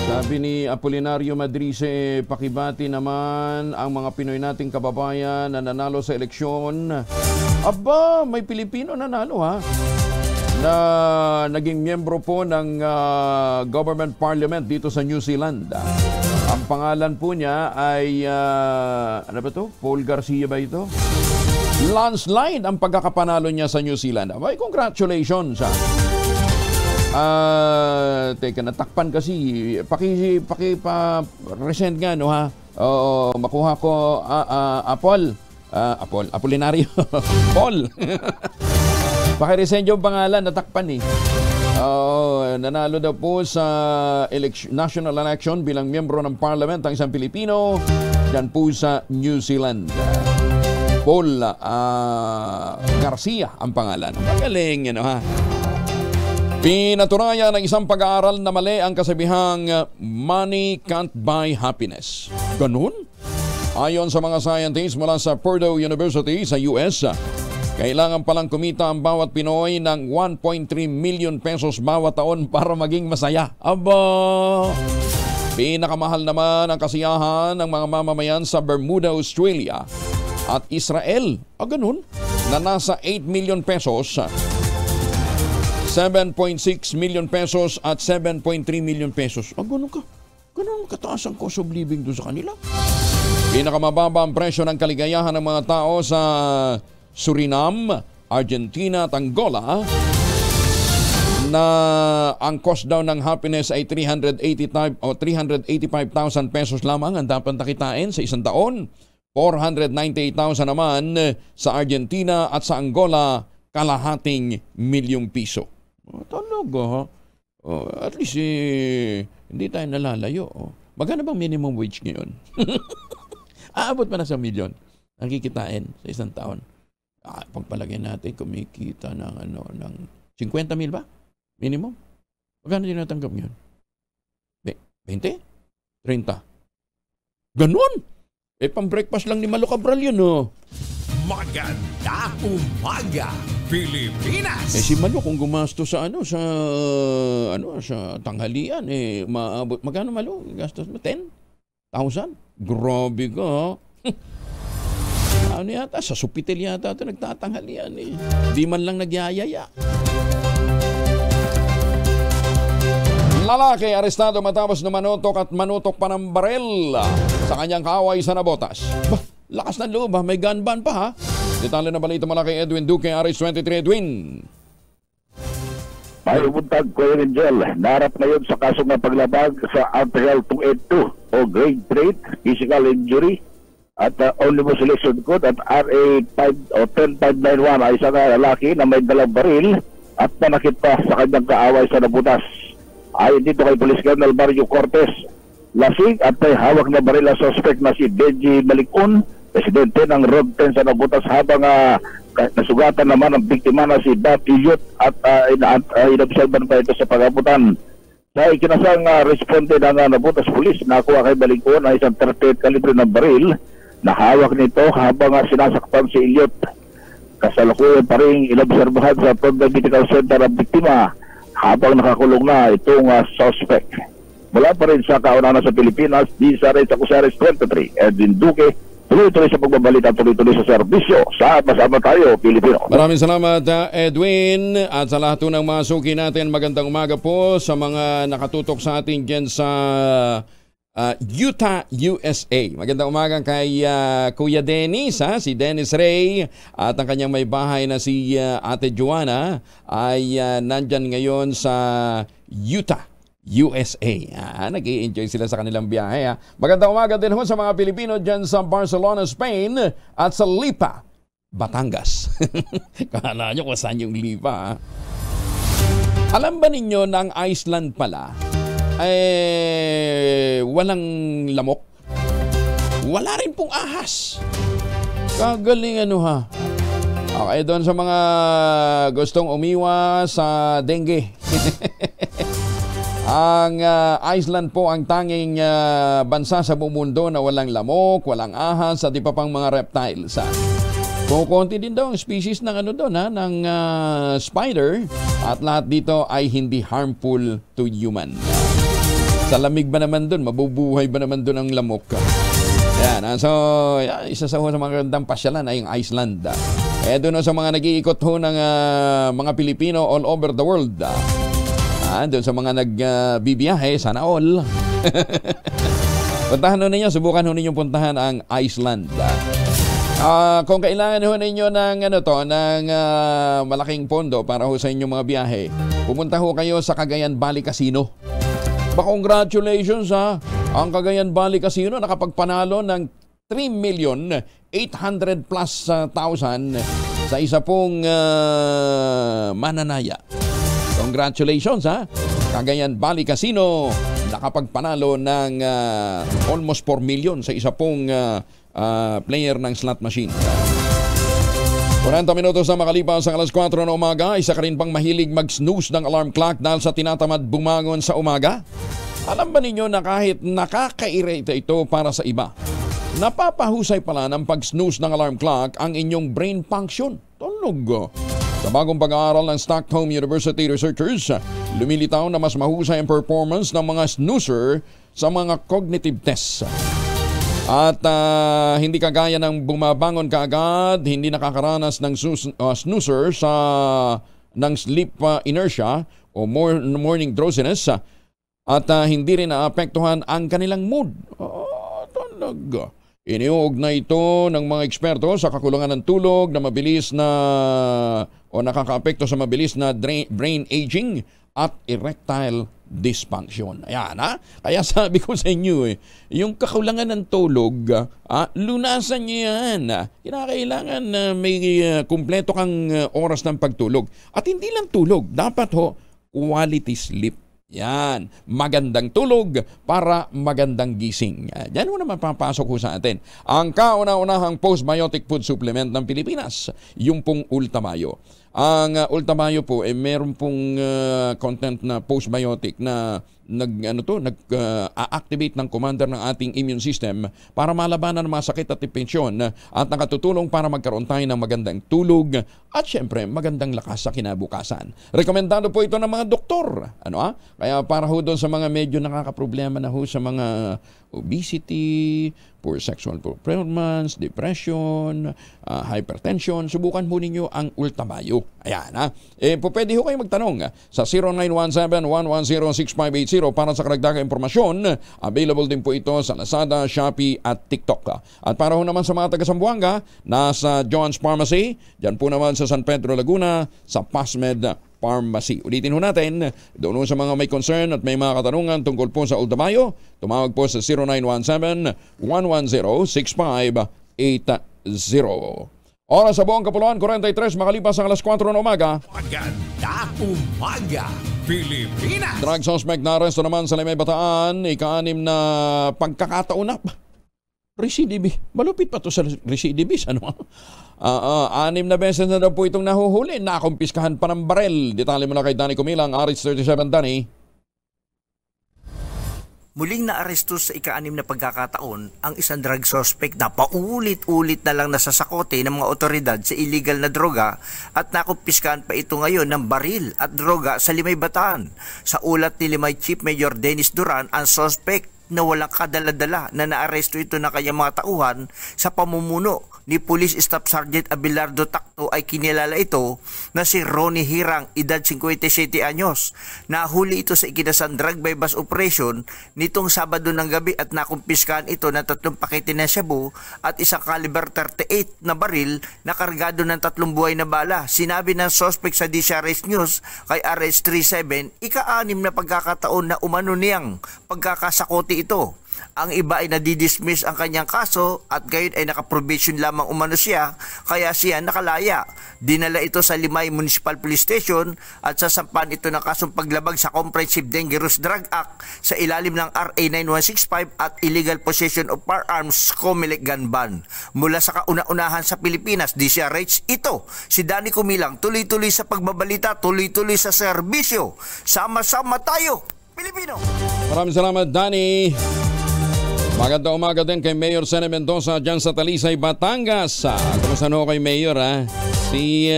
[SPEAKER 2] Sabi ni Apolinario Madrice, pakibati naman ang mga Pinoy nating kababayan na nanalo sa eleksyon. Aba, may Pilipino nanalo ha, na naging miyembro po ng government parliament dito sa New Zealand. Ang pangalan po niya ay ano ba to? Paul Garcia ba ito? Landslide ang pagkakapanalo niya sa New Zealand. Abay, congratulations ha. Teka, natakpan kasi. Paki-resend nga, no ha? Makuha ko, Apolinario. Paul. Paki-resend yung pangalan, natakpan eh. Nanalo daw po sa national election bilang miyembro ng parliament ang isang Pilipino dyan po sa New Zealand. Paul Garcia ang pangalan. Magaling, ano ha? Pinatunayan ng isang pag-aaral na mali ang kasabihang money can't buy happiness. Ganun? Ayon sa mga scientists mula sa Purdue University sa US, kailangan palang kumita ang bawat Pinoy ng 1.3 million pesos bawat taon para maging masaya. Aba! Pinakamahal naman ang kasiyahan ng mga mamamayan sa Bermuda, Australia at Israel. Ganun? Na nasa 8 million pesos, 7.6 million pesos at 7.3 million pesos. Ganun ka. Ganun kataas ang cost of living doon sa kanila. Pinakamababa ang presyo ng kaligayahan ng mga tao sa Suriname, Argentina at Angola, na ang cost daw ng happiness ay 385,000 pesos lamang ang dapat nakitain sa isang taon. 498,000 naman sa Argentina at sa Angola, kalahating milyong piso. Talaga ha? At least hindi tayo nalalayo. Magkano bang minimum wage ngayon? Aabot pa na sa milyon ang kikitain sa isang taon. Pagpalagay natin, kumikita ng 50 mil ba? Minimum? Magkano din natanggap ngayon? 20? 30? Ganon? Pang-breakfast lang ni Malo Cabral yun, no?
[SPEAKER 3] Magandang umaga, Pilipinas!
[SPEAKER 2] Si Malo kung gumasto sa sa tanghalian, maabot. Magkano Malo? Gastos mo? 10,000? Grabe ka, ha? Yata? Sa Supitel yata ito nagtatanghalian eh. Di man lang nagyayaya. Lalaki arestado matapos na manutok pa ng barel sa kanyang kaaway sa Navotas. Bah, lakas ng loob ha, may gun ban pa ha. Detalye na balita mula kay Edwin Duque, RH23 Edwin.
[SPEAKER 9] May umuntag ko yung Angel. Narap na yun sa kaso ng paglabag sa Article 282 o grade trait, physical injury at Omnibus Election Code at RA 5 o 10591 ay isang lalaki na may dalang baril at nanakit pa sa kanyang kaaway sa Nabutas. Ayon dito kay Police Colonel Mario Cortez, lasing at may hawak na baril ang suspect na si Benji Malikun, presidente ng Road 10 sa Nabutas, habang nasugatan naman ang biktima na si Bat Iyot at inobserban pa ito sa pag-abutan. Sa ikinasang responde ng Nabutas Police, nakuha kay Malikun ay isang 38 kalibre ng baril na hawak nito habang sinasaktan si Iyot. Kasalukuyan pa rin inobserbahan sa Tondo Medical Center ang biktima habang nakakulong na itong suspect. Mula pa rin sa kauna sa Pilipinas, di sa rin sa Kusares 23, Edwin Duque, tuloy-tuloy sa pagbabalita, tuloy-tuloy sa serbisyo. Sama-sama tayo, Pilipino.
[SPEAKER 2] Maraming salamat, Edwin. At sa lahat ng mga suki natin, magandang umaga po sa mga nakatutok sa atin dyan sa Utah, USA. Magandang umaga kay Kuya Dennis, si Dennis Ray. At ang kanyang may bahay na si Ate Joanna ay nandyan ngayon sa Utah, USA. Nag-i-enjoy sila sa kanilang biyahe. Magandang umaga din ho sa mga Pilipino dyan sa Barcelona, Spain at sa Lipa, Batangas. Kala nyo kung saan yung Lipa. Alam ba ninyo na ang Iceland pala walang lamok? Wala rin pong ahas. Kagaling ha. Okay, doon sa mga gustong umiwas sa dengue. Ang Iceland po ang tanging bansa sa buong mundo na walang lamok, walang ahas at iba pang mga reptiles. Kukunti din daw ang species ng ng spider at lahat dito ay hindi harmful to human. Sa lamig ba naman doon? Mabubuhay ba naman doon ang lamok? Yan. So, isa sa mga gandang pasyalan ay yung Iceland. Doon sa mga nag-iikot ho ng mga Pilipino all over the world. Doon sa mga nagbibiyahe, sana all. Puntahan ho ninyo, subukan ho ninyo puntahan ang Iceland. Kung kailangan ho ninyo ng ng malaking pondo para ho sa inyong mga biyahe, pumunta ho kayo sa Cagayan Valley Casino. Congratulations ang Cagayan Valley Casino nakapagpanalo ng 3,800,000+ sa isa pong mananaya. Congratulations Cagayan Valley Casino nakapagpanalo ng almost 4 million sa isa pong player ng slot machine. 40 minutos na makalipas ang alas 4 na umaga, isa ka rin bang mahilig mag-snooze ng alarm clock dahil sa tinatamad bumangon sa umaga? Alam ba ninyo na kahit nakaka-irate ito para sa iba, napapahusay pala ng pag-snooze ng alarm clock ang inyong brain function? Tulog. Sa bagong pag-aaral ng Stockholm University researchers, lumilitaw na mas mahusay ang performance ng mga snoozer sa mga cognitive tests. At hindi kagaya ng bumabangon kaagad, hindi nakakaranas ng snoozer ng sleep inertia o morning drowsiness at hindi rin naapektuhan ang kanilang mood. Talaga. Iniuugnay ito ng mga eksperto sa kakulangan ng tulog na mabilis na o nakakaapekto sa mabilis na brain aging at erectile dysfunction. Ayan Kaya sabi ko sa inyo yung kakulangan ng tulog, lunasan niyo yan. Kinakailangan na may kumpleto kang oras ng pagtulog. At hindi lang tulog, dapat quality sleep. Yan, magandang tulog para magandang gising. Yan mo naman papasok ko sa atin. Ang kauna-unahang postbiotic food supplement ng Pilipinas, yung pong Ultamayo. Ang Ultamayo po meron pong content na postbiotic na nag-activate ng commander ng ating immune system para malabanan ng mga sakit at infeksyon at nakatutulong para magkaroon tayo ng magandang tulog at syempre magandang lakas sa kinabukasan. Rekomendado po ito ng mga doktor. Kaya para ho doon sa mga medyo nakakaproblema na ho sa mga obesity, poor sexual performance, depression, hypertension, subukan mo ninyo ang Ultamayo. Ayan ha. Pwede ho kayo magtanong sa 0917-110-6580 para sa karagdagang impormasyon. Available din po ito sa Lazada, Shopee at TikTok. At para ho naman sa mga taga Zamboanga, nasa John's Pharmacy, dyan po naman sa San Pedro, Laguna, sa Pasmed Pharmacy. Ulitin ho natin, doon sa mga may concern at may mga katanungan tungkol po sa Ultamayo, tumawag po sa 0917-110-6580. Oras sa buong Kapuluan, 43, makalipas ang alas 4 ng umaga.
[SPEAKER 3] Maganda umaga, Pilipinas!
[SPEAKER 2] Drug suspect na aresto naman sa Limay Bataan, ika-6 na pagkakataon na. Recidive. Malupit pa to sa recidivis. Ano? 6 na beses na daw po itong nahuhuli. Nakumpiskahan pa ng barel. Detalye mo na kay Danny Kumilang, RH37. Danny.
[SPEAKER 10] Muling naaresto sa ika-6 na pagkakataon ang isang drug suspect na paulit-ulit na lang nasasakote ng mga otoridad sa illegal na droga at nakumpiskahan pa ito ngayon ng baril at droga sa Limay Bataan. Sa ulat ni Limay Chief Major Dennis Duran, ang suspect na walang kadala-dala na naaresto ito na kanyang mga tauhan sa pamumuno ni Police Staff Sergeant Abelardo Tacto ay kinilala ito na si Ronnie Hirang, edad 57 anyos. Nahuli ito sa ikinasang drug bypass operation nitong Sabado ng gabi at nakumpiskahan ito ng 3 pakete ng shabu at isang caliber 38 na baril na kargado ng 3 buhay na bala. Sinabi ng suspect sa DCRS News kay RH37, ika-6 na pagkakataon na umano niyang pagkakasakote ito. Ang iba ay nadidismiss ang kanyang kaso at gayon ay nakaprobation lamang umano siya kaya siya nakalaya. Dinala ito sa Limay Municipal Police Station at sasampahan ito ng kasong paglabag sa Comprehensive Dangerous Drug Act sa ilalim ng RA 9165 at Illegal Possession of Firearms Comelec Gun Ban. Mula sa kauna-unahan sa Pilipinas, DCRH, ito si Danny Kumilang, tuloy-tuloy sa pagbabalita, tuloy-tuloy sa serbisyo. Sama-sama tayo, Pilipino!
[SPEAKER 2] Maraming salamat, Danny. Maganda umaga din kay Mayor Sene Mendoza dyan sa Talisay, Batangas. Kumusta no kay Mayor ha? Si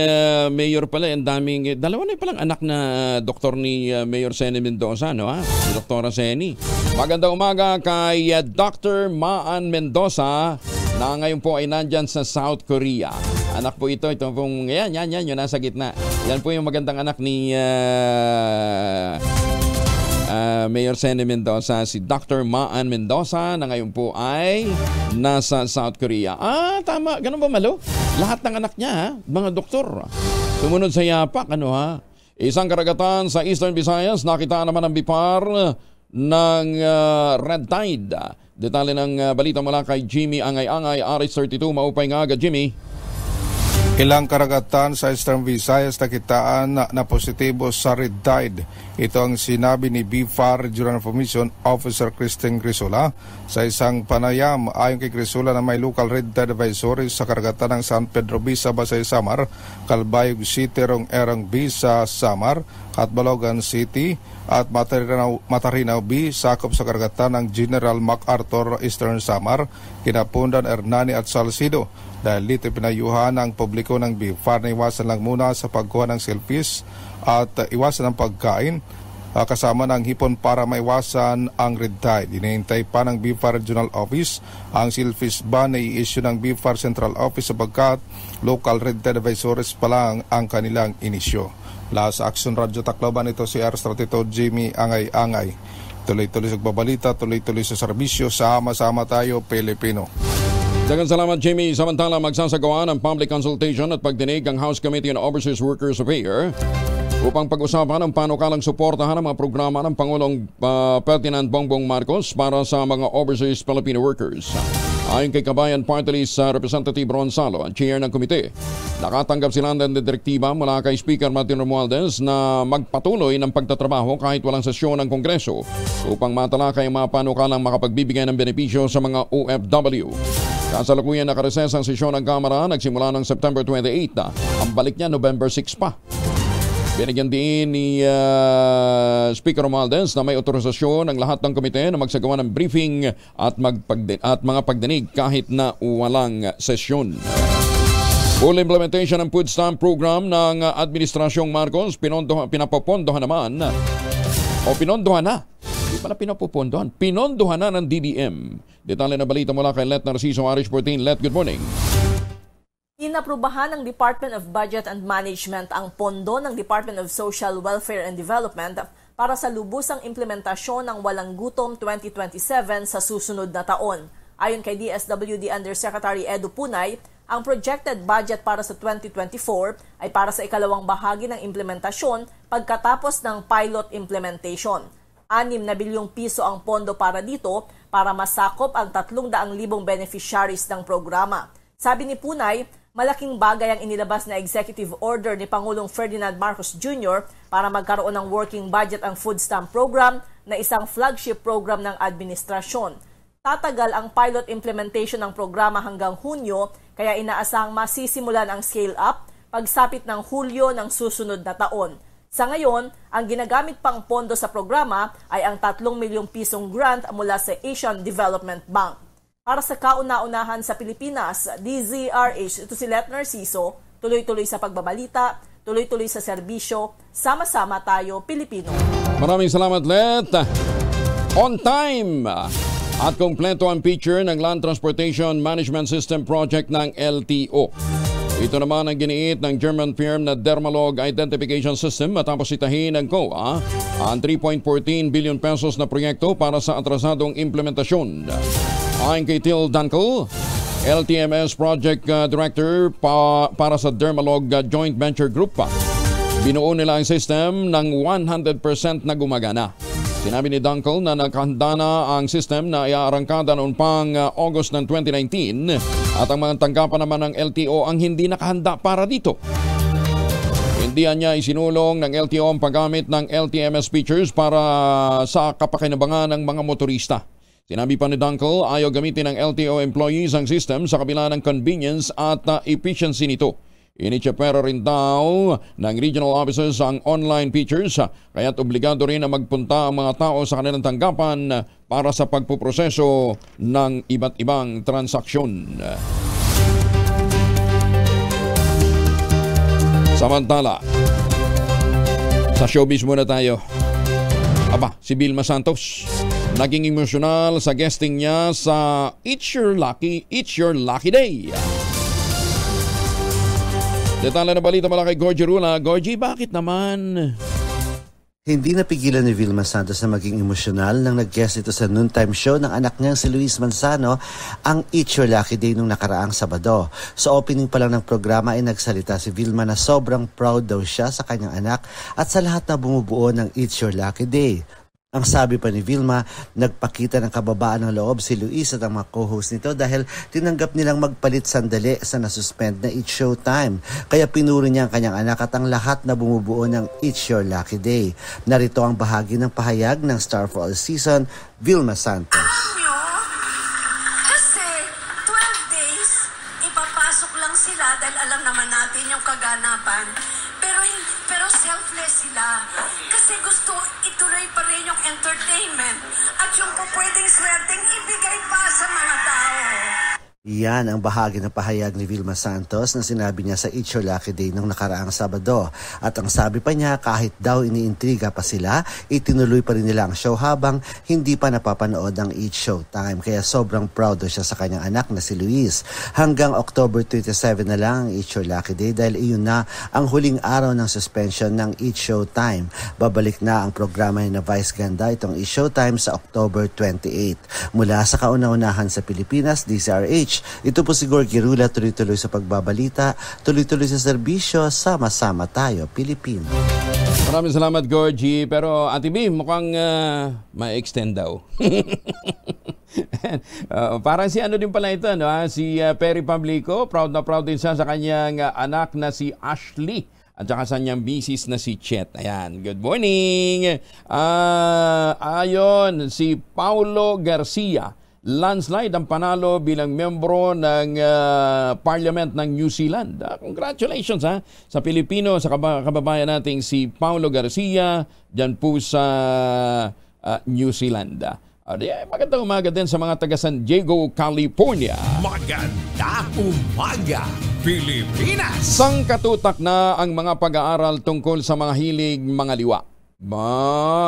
[SPEAKER 2] Mayor pala, ang daming, dalawa na palang anak na doktor ni Mayor Sene Mendoza, no ha? Si Dr. Seni. Maganda umaga kay Dr. Maan Mendoza na ngayon po ay nandyan sa South Korea. Anak po ito pong, yan, yung nasa gitna. Yan po yung magandang anak ni Mayor Sene Mendoza, si Dr. Maan Mendoza na ngayon po ay nasa South Korea. Tama. Ganun ba, Malo? Lahat ng anak niya, mga doktor. Sumunod sa yapak, ano ha? Isang karagatan sa Eastern Visayas, nakita naman ang bipar ng red tide. Detalye ng balita mula kay Jimmy Angay-Angay, RH32. Maupay nga agad, Jimmy.
[SPEAKER 11] Ilang karagatan sa Eastern Visayas nakitaan na positibo sa red tide. Ito ang sinabi ni BFAR Regional Information Officer Christine Crisola sa isang panayam. Ayon kay Crisola na may local red tide advisory sa karagatan ng San Pedro B sa Basay Samar, Calbayog City, Rong-Erang B sa Samar, at Balogan City at Matarinaw B sakop sa karagatan ng General MacArthur Eastern Samar, Kinapundan, Hernani at Salcido. Dahil dito pinayuhan ang publiko ng BFAR na iwasan lang muna sa pagkuha ng selfies at iwasan ang pagkain kasama ng hipon para maiwasan ang red tide. Hinihintay pa ng BFAR Regional Office ang selfies ban na i-issue ng BFAR Central Office sapagkat local red tide advisories pa lang ang kanilang inisyo. Last Action Radio Tacloban, ito si R32 Jimmy Angay-Angay. Tuloy-tuloy sa babalita, tuloy-tuloy sa serbisyo, sama-sama tayo Pilipino.
[SPEAKER 2] Daghang salamat, Jimmy. Samantala, magsasagawa ng public consultation at pagdinig ang House Committee on Overseas Workers Affairs upang pag-usapan ang panukalang suportahan ng mga programa ng Pangulong Ferdinand Bongbong Marcos para sa mga overseas Filipino workers. Ayon kay Kabayan Party List Representative Ron Salo, ang chair ng komite, nakatanggap sila ng direktiba mula kay Speaker Martin Romualdez na magpatuloy ng pagtatrabaho kahit walang sesyon ng Kongreso upang matalakay ang mga panukalang makapagbibigay ng benepisyo sa mga OFW. Kasalukuyan nakareses ang sesyon ng Kamara nagsimula ng September 28. Ang balik niya November 6 pa. Binigyan din ni Speaker Romualdez na may otorisasyon ng lahat ng komite na magsagawa ng briefing at mga pagdinig kahit na walang sesyon. Full implementation ng food stamp program ng Administrasyong Marcos, pinondohan na pala pinapupondohan. Pinondohan na ng DBM. Detalye na balita mula kay Let Narciso Arish 14. Let, good morning.
[SPEAKER 12] Inaprubahan ng Department of Budget and Management ang pondo ng Department of Social Welfare and Development para sa lubusang implementasyon ng Walang Gutom 2027 sa susunod na taon. Ayon kay DSWD Undersecretary Edu Punay, ang projected budget para sa 2024 ay para sa ikalawang bahagi ng implementasyon pagkatapos ng pilot implementation. 6 na bilyong piso ang pondo para dito para masakop ang 300,000 beneficiaries ng programa. Sabi ni Punay, malaking bagay ang inilabas na executive order ni Pangulong Ferdinand Marcos Jr. para magkaroon ng working budget ang food stamp program na isang flagship program ng administrasyon. Tatagal ang pilot implementation ng programa hanggang Hunyo, kaya inaasahang masisimulan ang scale-up pagsapit ng Hulyo ng susunod na taon. Sa ngayon, ang ginagamit pang pondo sa programa ay ang 3 milyong pisong grant mula sa Asian Development Bank. Para sa kauna-unahan sa Pilipinas, DZRH, ito si Let Narciso, tuloy-tuloy sa pagbabalita, tuloy-tuloy sa serbisyo, sama-sama tayo Pilipino.
[SPEAKER 2] Maraming salamat, Let. On time! At kompleto ang picture ng Land Transportation Management System Project ng LTO. Ito naman ang giniit ng German firm na Dermalog Identification System matapos itahin ng COA ang 3.14 billion pesos na proyekto para sa atrasadong implementasyon. Ayon kay Till Dunkel, LTMS Project Director para sa Dermalog Joint Venture Group, binuo nila ang system ng 100% na gumagana. Sinabi ni Dunkel na nakahanda na ang system na iaarangkada noon pang August ng 2019 at ang mga tanggapan naman ng LTO ang hindi nakahanda para dito. Hindi niya isinulong ng LTO ang paggamit ng LTMS features para sa kapakinabangan ng mga motorista. Sinabi pa ni Dunkel, ayaw gamitin ng LTO employees ang system sa kabila ng convenience at efficiency nito. Inisyapera rin daw ng regional officers ang online features, kaya't obligado rin na magpunta ang mga tao sa kanilang tanggapan para sa pagpuproseso ng iba't ibang transaksyon. Samantala, sa showbiz muna tayo. Si Vilma Santos naging emosyonal sa guesting niya sa It's Your Lucky Day. Detalye na balita mula kay Gorgie Rula. Gorgie, bakit naman?
[SPEAKER 13] Hindi napigilan ni Vilma Santos na maging emosyonal nang nag-guest ito sa noontime show ng anak niyang si Luis Manzano, ang It's Your Lucky Day nung nakaraang Sabado. Sa opening pa lang ng programa ay nagsalita si Vilma na sobrang proud daw siya sa kanyang anak at sa lahat na bumubuo ng It's Your Lucky Day. Ang sabi pa ni Vilma, nagpakita ng kababaan ng loob si Luis at ang mga co-host nito dahil tinanggap nilang magpalit sandali sa nasuspend na It's Showtime. Kaya pinuri niya ang kanyang anak at ang lahat na bumubuo ng It's Your Lucky Day. Narito ang bahagi ng pahayag ng Star for All Season, Vilma Santos.
[SPEAKER 14] Kasi 12 days, ipapasok lang sila dahil alam naman natin yung kaganapan. Pero selfless sila. Kasi gusto ituloy pa rin yung entertainment at yung pwedeng swerteng ibigay pa sa mga tao.
[SPEAKER 13] Yan ang bahagi ng pahayag ni Vilma Santos na sinabi niya sa It's Your Lucky Day nung nakaraang Sabado. At ang sabi pa niya, kahit daw iniintriga pa sila, itinuloy pa rin nila ang show habang hindi pa napapanood ang It's Showtime. Kaya sobrang proud siya sa kanyang anak na si Luis. Hanggang October 27 na lang ang It's Your Lucky Day dahil iyon na ang huling araw ng suspension ng It's Showtime. Babalik na ang programa ni na Vice Ganda itong It's Showtime sa October 28. Mula sa kauna-unahan sa Pilipinas, DZRH, ito po si Gorgie Rula, tuloy-tuloy sa pagbabalita, tuloy-tuloy sa serbisyo, sama-sama tayo, Pilipino.
[SPEAKER 2] Maraming salamat, Gorgie. Pero Ate B, mukhang ma-extend daw. Parang si ano din pala ito, no? Si Perry Pablico, proud na proud din siya sa kanyang anak na si Ashley at saka sa kanyang misis na si Chet. Ayan, good morning. Ayon, si Paulo Garcia, landslide ang panalo bilang membro ng Parliament ng New Zealand. Congratulations sa Pilipino, sa kababayan nating si Paulo Garcia dyan po sa New Zealand. Magandang umaga din sa mga taga San Diego, California.
[SPEAKER 3] Magandang umaga, Pilipinas!
[SPEAKER 2] Sangkatutak na ang mga pag-aaral tungkol sa mga hilig mga liwa.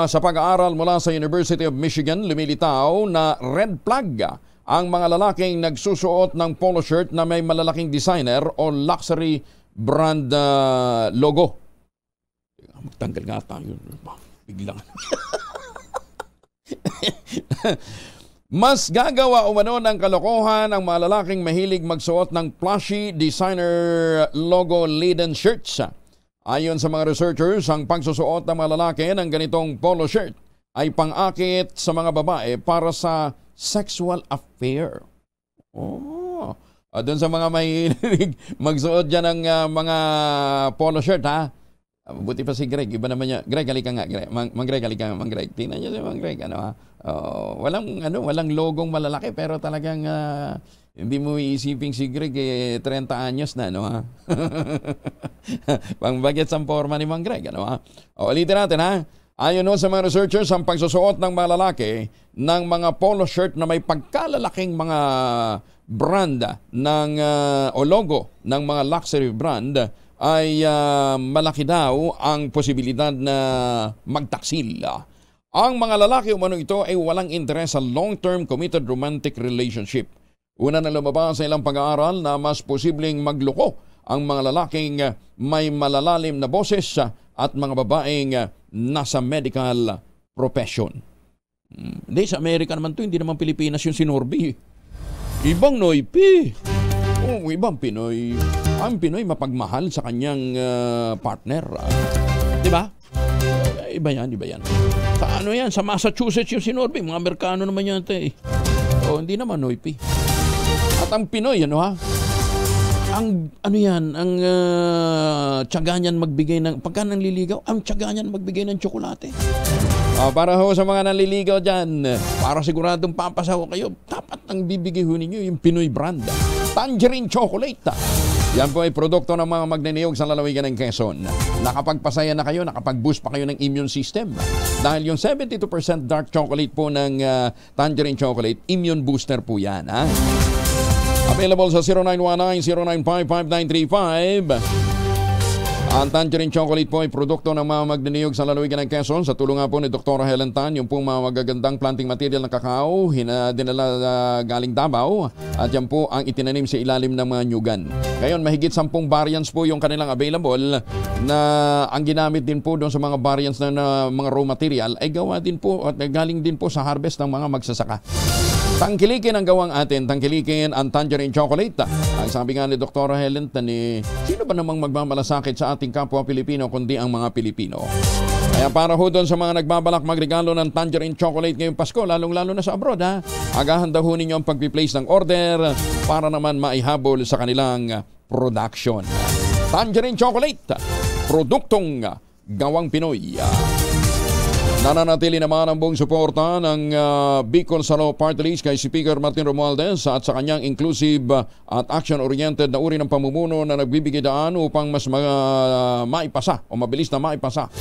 [SPEAKER 2] Sa pag-aaral mula sa University of Michigan, lumilitaw na red flag ang mga lalaking nagsusuot ng polo shirt na may malalaking designer o luxury brand logo. Magtanggal nga tayo. Biglang. Mas gagawa umano ng kalokohan ang mga lalaking mahilig magsuot ng flashy designer logo-laden shirts. Ayon sa mga researchers, ang pagsusuot ng mga lalaki ng ganitong polo shirt ay pang-akit sa mga babae para sa sexual affair. Doon sa mga mahilig magsuot dyan ng mga polo shirt, ha? Buti pa si Greg, iba naman niya. Greg, halika nga. Greg, halika nga. Greg, tingnan niyo si Greg. Walang logong malalaki, pero talagang hindi mo iisipin si Greg 30 anyos na, ha? Pang-bagets ang forma ni Mang Greg, ha? Ulitin natin, ha? Ayon sa mga researchers, ang pagsusuot ng mga lalaki ng mga polo shirt na may pagkalalaking mga brand o logo ng mga luxury brand ay malaki daw ang posibilidad na magtaksil. Ang mga lalaki umano ito ay walang interes sa long-term committed romantic relationship. Una na lumabas sa ilang pag-aaral na mas posibleng magloko ang mga lalaking may malalalim na boses at mga babaeng nasa medical profession. Hindi, sa Amerika naman to, hindi naman Pilipinas yung sinorbi. Ibang Noipi. Ibang Pinoy. Ang Pinoy mapagmahal sa kanyang partner. Diba? Iba yan. Sa ano yan? Sa Massachusetts yung sinorbi. Mga Amerikano naman yan. Hindi naman Noipi. At ang Pinoy, ang tiyaga niyan magbigay ng, pagka nanliligaw, ang tiyaga niyan magbigay ng tsokolate. Para ho sa mga nanliligaw dyan, para siguradong papasaw kayo, dapat ang bibigay ho ninyo yung Pinoy brand. Tangerine Chocolate. Yan po ay produkto ng mga magnaniyog sa lalawigan ng Quezon. Nakapagpasaya na kayo, nakapag-boost pa kayo ng immune system. Dahil yung 72% dark chocolate po ng Tangerine Chocolate, immune booster po yan. Available sa 0919-0955-935. Ang Tangerine Chocolate po ay produkto ng mga magnaniyog sa lalawigan ng Quezon sa tulong po ni Dr. Helen Tan, yung pong mga magagandang planting material ng kakao, dinala galing Davao, at yan po ang itinanim sa ilalim ng mga nyugan. Ngayon, mahigit 10 variants po yung kanilang available na ang ginamit din po doon sa mga variants na mga raw material ay gawa din po at galing din po sa harvest ng mga magsasaka. Tangkilikin ang gawang atin, tangkilikin ang Tangerine Chocolate. Ang sabi nga ni Dr. Helen Tan, sino ba namang magmamalasakit sa ating kapwa Pilipino kundi ang mga Pilipino? Kaya para ho doon sa mga nagbabalak magregalo ng Tangerine Chocolate ngayong Pasko, lalong-lalo na sa abroad, agahan daw ho ninyo ang pag-place ng order para naman maihabol sa kanilang production. Tangerine Chocolate, produktong gawang Pinoy. Nananatili naman ang buong suporta ng Bicol Salo Party List kay Speaker Martin Romualdez at sa kanyang inclusive at action-oriented na uri ng pamumuno na nagbibigay daan upang mas maipasa o mabilis na maipasa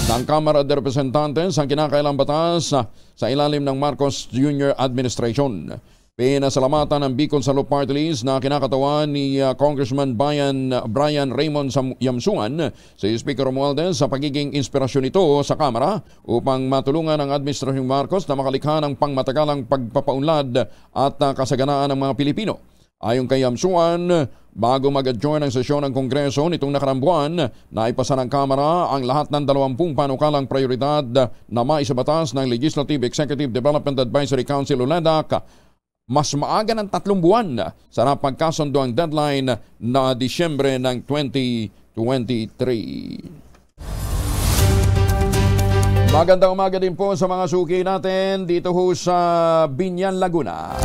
[SPEAKER 2] ng Kamara de Representantes ang kinakailang batas sa ilalim ng Marcos Jr. Administration. Pinasalamatan ng Bicol Salo Party List na kinakatawan ni Congressman Brian Raymond Yamsuan si Speaker Romualdez sa pagiging inspirasyon nito sa Kamara upang matulungan ang Administrasyong Marcos na makalikha ng pangmatagalang pagpapaunlad at kasaganaan ng mga Pilipino. Ayon kay Yamsuan, bago mag-adjourn ang sesyon ng Kongreso nitong nakarang buwan, naipasa ng Kamara ang lahat ng 20 panukalang prioridad na maisabatas ng Legislative Executive Development Advisory Council o LEDAC. Mas maaga ng 3 buwan sa napagkasundo ang deadline na Disyembre ng 2023. Magandang umaga din po sa mga suki natin dito ho sa Binyan, Laguna.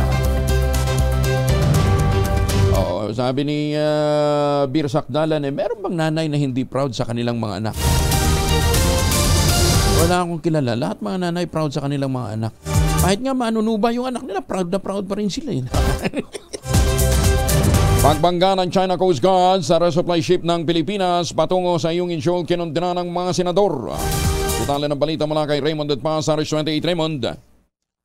[SPEAKER 2] Sabi ni Bir Sakdalan, meron bang nanay na hindi proud sa kanilang mga anak? Wala akong kilala. Lahat mga nanay proud sa kanilang mga anak. Kahit nga manunuba yung anak nila, proud na proud pa rin sila. Pagbangga ng China Coast Guard sa resupply ship ng Pilipinas patungo sa iyong Insyol kinundina ng mga senador. Detalye ng balita mula kay Raymond Edpa sa Aris 28. Raymond.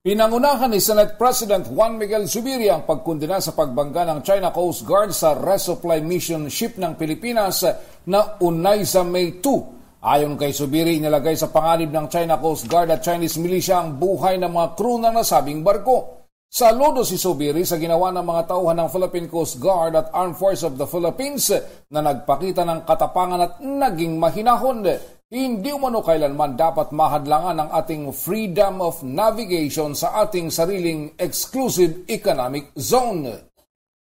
[SPEAKER 15] Pinangunahan ni Senate President Juan Miguel Zubiri ang pagkundina sa pagbangga ng China Coast Guard sa resupply mission ship ng Pilipinas na unay sa May 2. Ayon kay Zubiri, inilagay sa panganib ng China Coast Guard at Chinese militia ang buhay ng mga crew ng nasabing barko. Saludo si Zubiri sa ginawa ng mga tauhan ng Philippine Coast Guard at Armed Forces of the Philippines na nagpakita ng katapangan at naging mahinahon. Hindi umano kailanman dapat mahadlangan ang ating freedom of navigation sa ating sariling exclusive economic zone.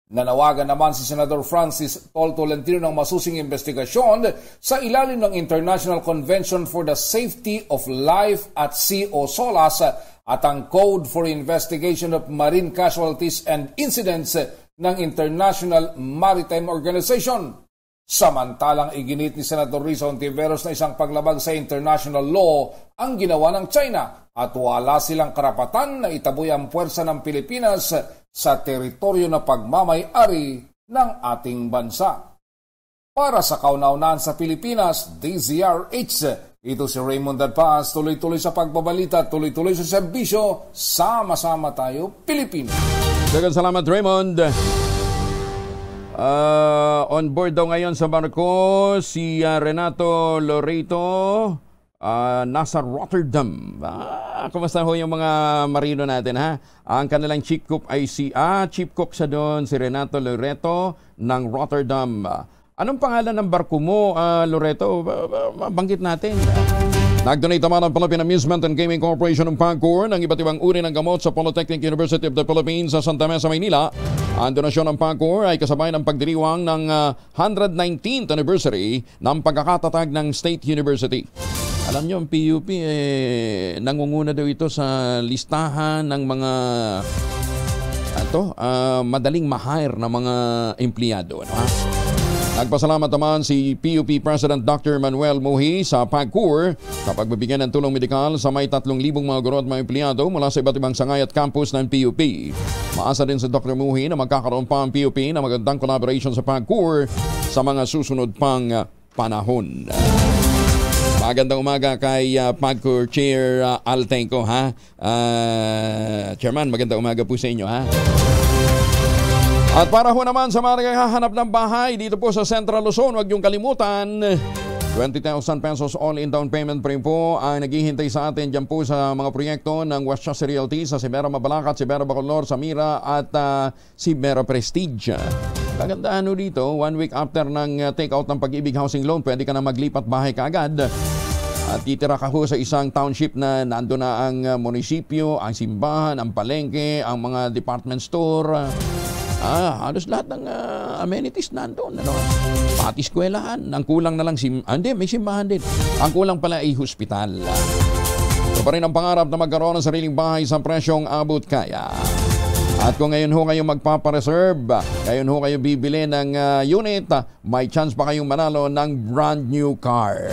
[SPEAKER 15] Nanawagan naman si Senador Francis Tol Tolentino ng masusing investigasyon sa ilalim ng International Convention for the Safety of Life at Sea o SOLAS at ang Code for Investigation of Marine Casualties and Incidents ng International Maritime Organization. Samantalang iginit ni Senator Risa Hontiveros na isang paglabag sa international law ang ginawa ng China at wala silang karapatan na itaboy ang puwersa ng Pilipinas sa teritoryo na pagmamay-ari ng ating bansa. Para sa kauna-unahan sa Pilipinas, DZRH, ito si Raymond Dadpaz, tuloy-tuloy sa pagbabalita, tuloy-tuloy sa serbisyo, sama-sama tayo, Pilipinas.
[SPEAKER 2] Daghang salamat, Raymond. On board daw ngayon sa barko si Renato Loreto, nasa Rotterdam. Kumusta ho yung mga marino natin, ha? Ang kanilang chief cook ay chief cook siya doon, si Renato Loreto ng Rotterdam. Anong pangalan ng barko mo, Loreto? Banggit natin. Nag-donate naman ang Philippine Amusement and Gaming Corporation ng PAGCOR ng iba't ibang uri ng gamot sa Polytechnic University of the Philippines sa Santa Mesa, Maynila. Ang donasyon ng PAGCOR ay kasabay ng pagdiriwang ng 119th anniversary ng pagkakatatag ng State University. Alam nyo, ang PUP, nangunguna daw ito sa listahan ng mga madaling ma-hire na mga empleyado. Ano, ha? Nagpasalamat naman si PUP President Dr. Manuel Muhi sa PAGCOR kapag bibigyan ng tulong medikal sa may 3,000 mga guro at mga empleyado mula sa iba't ibang sangay at campus ng PUP. Maasa din si Dr. Muhi na magkakaroon pa ang PUP na magandang collaboration sa PAGCOR sa mga susunod pang panahon. Magandang umaga kay PAGCOR Chair Altenco, ha? Chairman, magandang umaga po sa inyo, ha? At para ho naman sa mga naghahanap ng bahay dito po sa Central Luzon, huwag niyong kalimutan, 20,000 pesos all-in down payment pa rin po ang naghihintay sa atin dyan po sa mga proyekto ng Westchester Realty sa Sibera Mabalacat, Sibera Bacolor, Samira at Sibera Prestige. Kagandahan ho dito, 1 week after ng take-out ng Pag-ibig Housing Loan, pwede ka na maglipat bahay kaagad. At titira ka ho sa isang township na nando na ang munisipyo, ang simbahan, ang palengke, ang mga department store. Halos lahat ng amenities nandoon. Ano? Pati eskwelahan. Ang kulang na lang, may simbahan din. Ang kulang pala ay hospital. Ito pa rin ang pangarap na magkaroon ng sariling bahay sa presyong abot kaya. At kung ngayon ho kayo magpapareserve, ngayon ho kayo bibili ng unit, may chance pa kayong manalo ng brand new car.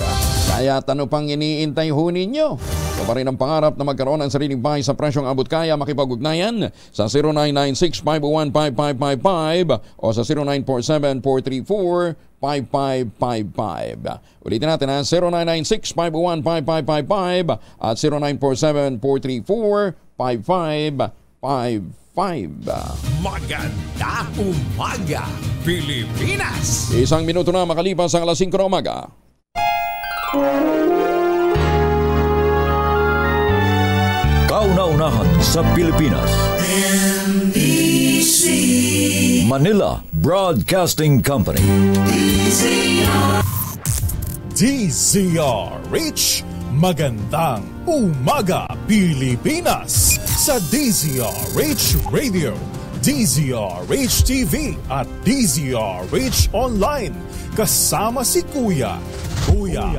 [SPEAKER 2] Kaya ano pang iniintay ho ninyo? Ito pa rin ang pangarap na magkaroon ng sariling bahay sa presyong abot kaya. Makipag-ugnayan sa 0996-501-5555 o sa 0947-434-5555. Ulitin natin, ha? 0996-501-5555 at 0947-434-5555.
[SPEAKER 3] Magandang umaga, Pilipinas!
[SPEAKER 2] Isang minuto na makalipas ang alas 5 na umaga.
[SPEAKER 16] Kauna-unahan sa Pilipinas. NBC Manila Broadcasting Company.
[SPEAKER 1] DZRH, magandang umaga Pilipinas sa DZRH Radio, DZRH TV at DZRH Online. Kasama si Kuya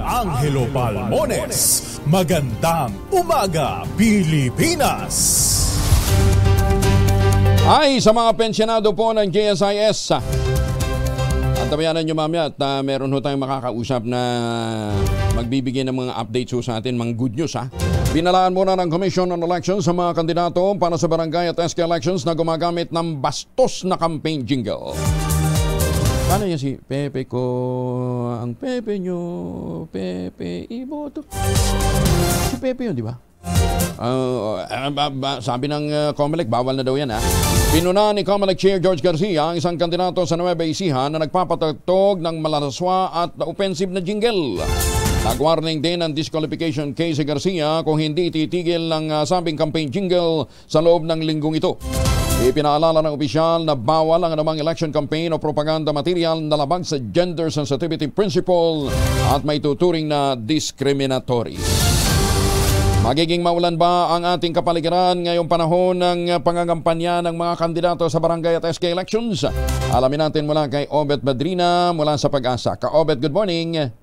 [SPEAKER 1] Angelo Palmones. Magandang umaga Pilipinas.
[SPEAKER 2] Ay, sa mga pensyonado po ng JSIS, at tabayanan nyo mamaya at meron ho tayong makakausap na magbibigay ng mga updates sa atin, mga good news, ha. Binalaan muna ng Commission on Elections sa mga kandidato para sa barangay at SK elections na gumagamit ng bastos na campaign jingle. Paano yan si Pepe ko, ang Pepe nyo, Pepe iboto. Si Pepe yun, di ba? Sabi ng COMELEC, bawal na daw yan, ha? Pinuna ni COMELEC Chair George Garcia ang isang kandidato sa Nueva Ecija na nagpapatagtog ng malalaswa at offensive na jingle. Nag-warning din ang disqualification case si Garcia kung hindi titigil ng sabing campaign jingle sa loob ng linggong ito. Ipinaalala ng opisyal na bawal ang anumang election campaign o propaganda material na labag sa gender sensitivity principle at may tuturing na discriminatory. Magiging maulan ba ang ating kapaligiran ngayong panahon ng pangangampanya ng mga kandidato sa barangay at SK elections? Alamin natin mula kay Obet Badrina mula sa Pag-asa. Ka-Obet, good morning.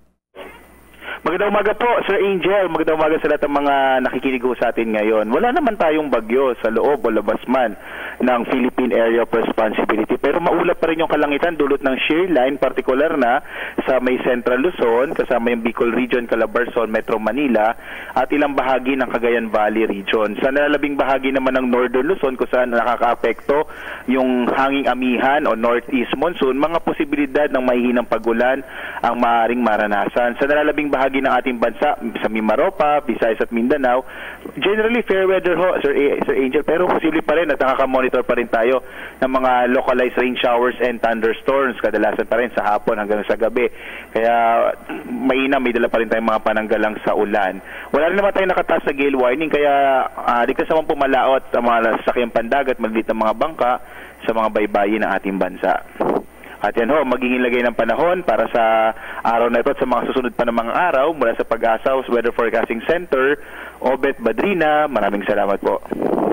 [SPEAKER 17] Magandang umaga po, Sir Angel. Magandang umaga sa lahat ng mga nakikinig sa atin ngayon. Wala naman tayong bagyo sa loob o labas man ng Philippine Area of Responsibility. Pero maulap pa rin yung kalangitan dulot ng shear line, partikular na sa may Central Luzon, kasama yung Bicol Region, Calabarzon, Metro Manila, at ilang bahagi ng Cagayan Valley Region. Sa nalalabing bahagi naman ng Northern Luzon, kung saan nakakaapekto yung hanging amihan o Northeast Monsoon, mga posibilidad ng mahihinang pag-ulan ang maaaring maranasan. Sa nalalabing bahagi ng ating bansa, sa Mimaropa, Visayas at Mindanao, generally fair weather ho, Sir Angel, pero posible pa rin at nakaka-monitor pa rin tayo ng mga localized rain showers and thunderstorms, kadalasan pa rin sa hapon hanggang sa gabi. Kaya may dala pa rin tayong mga pananggalang sa ulan. Wala rin naman tayong nakataas na gale warning, kaya ligtas naman pumalaot ang mga sasakyang pandagat, maliit na mga bangka sa mga baybayin ng ating bansa. At yan ho, magiging lagay ng panahon para sa araw na ito at sa mga susunod pa ng mga araw mula sa Pag-asa Weather Forecasting Center, Obet Badrina. Maraming salamat po.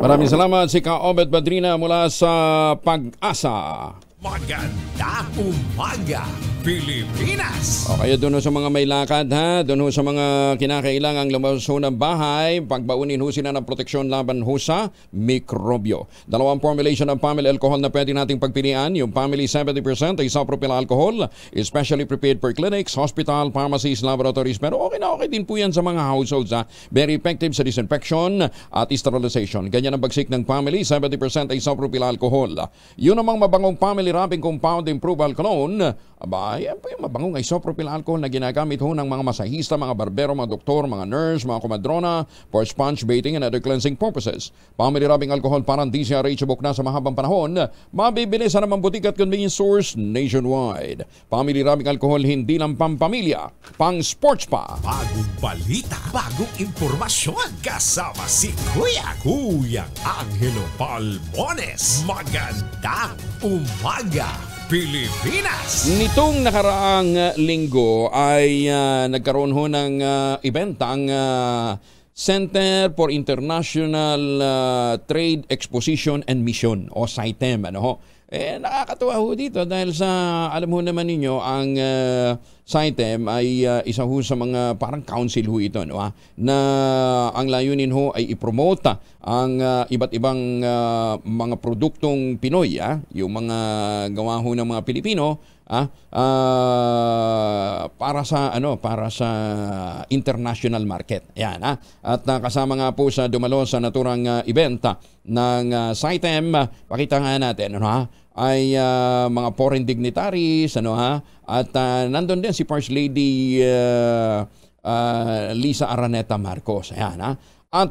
[SPEAKER 2] Maraming salamat si Ka-Obet Badrina mula sa Pag-asa.
[SPEAKER 3] Magandang umaga, Pilipinas!
[SPEAKER 2] O kaya doon sa mga may lakad ha, doon sa mga kinakailangang lumabas ng bahay, pagbaunin ho sila ng proteksyon laban ho sa mikrobyo. Dalawang formulation ng family alcohol na pwede nating pagpilian, yung family 70% ay isopropyl alcohol, especially prepared for clinics, hospital, pharmacies, laboratories, pero okay na okay din po yan sa mga households ha. Very effective sa disinfection at sterilization. Ganyan ang bagsik ng family, 70% ay isopropyl alcohol. Yun namang mabangong family wrapping compound improved alcohol, aba, yan po yung mabangong isopropyl alcohol na ginagamit ho ng mga masahista, mga barbero, mga doktor, mga nurse, mga komadrona for sponge baiting and other cleansing purposes. Family wrapping alcohol parang DCRH buk na sa mahabang panahon, mabibili sa namang butik at convenience stores nationwide. Family wrapping alcohol hindi lang pampamilya, pang sports pa.
[SPEAKER 3] Bagong balita, bagong impormasyon, kasama si Kuyang Angelo Palmones. Magandang umaga, Pilipinas!
[SPEAKER 2] Nitong nakaraang linggo ay nagkaroon ho ng event ang Center for International Trade Exposition and Mission o CITEM. Ano ho? Nakakatuwa ho dito dahil sa, alam ho naman ninyo, ang CITEM ay isa ho sa mga parang council ho ito, no, na ang layunin ho ay ipromote ang iba't ibang mga produktong Pinoy, yung mga gawa ho ng mga Pilipino, para sa international market. Yan, At kasama nga po sa dumalo sa naturang event ng CITEM, pakita nga natin, ay mga foreign dignitaries, at nandun din si First Lady Lisa Araneta Marcos. Ayan, At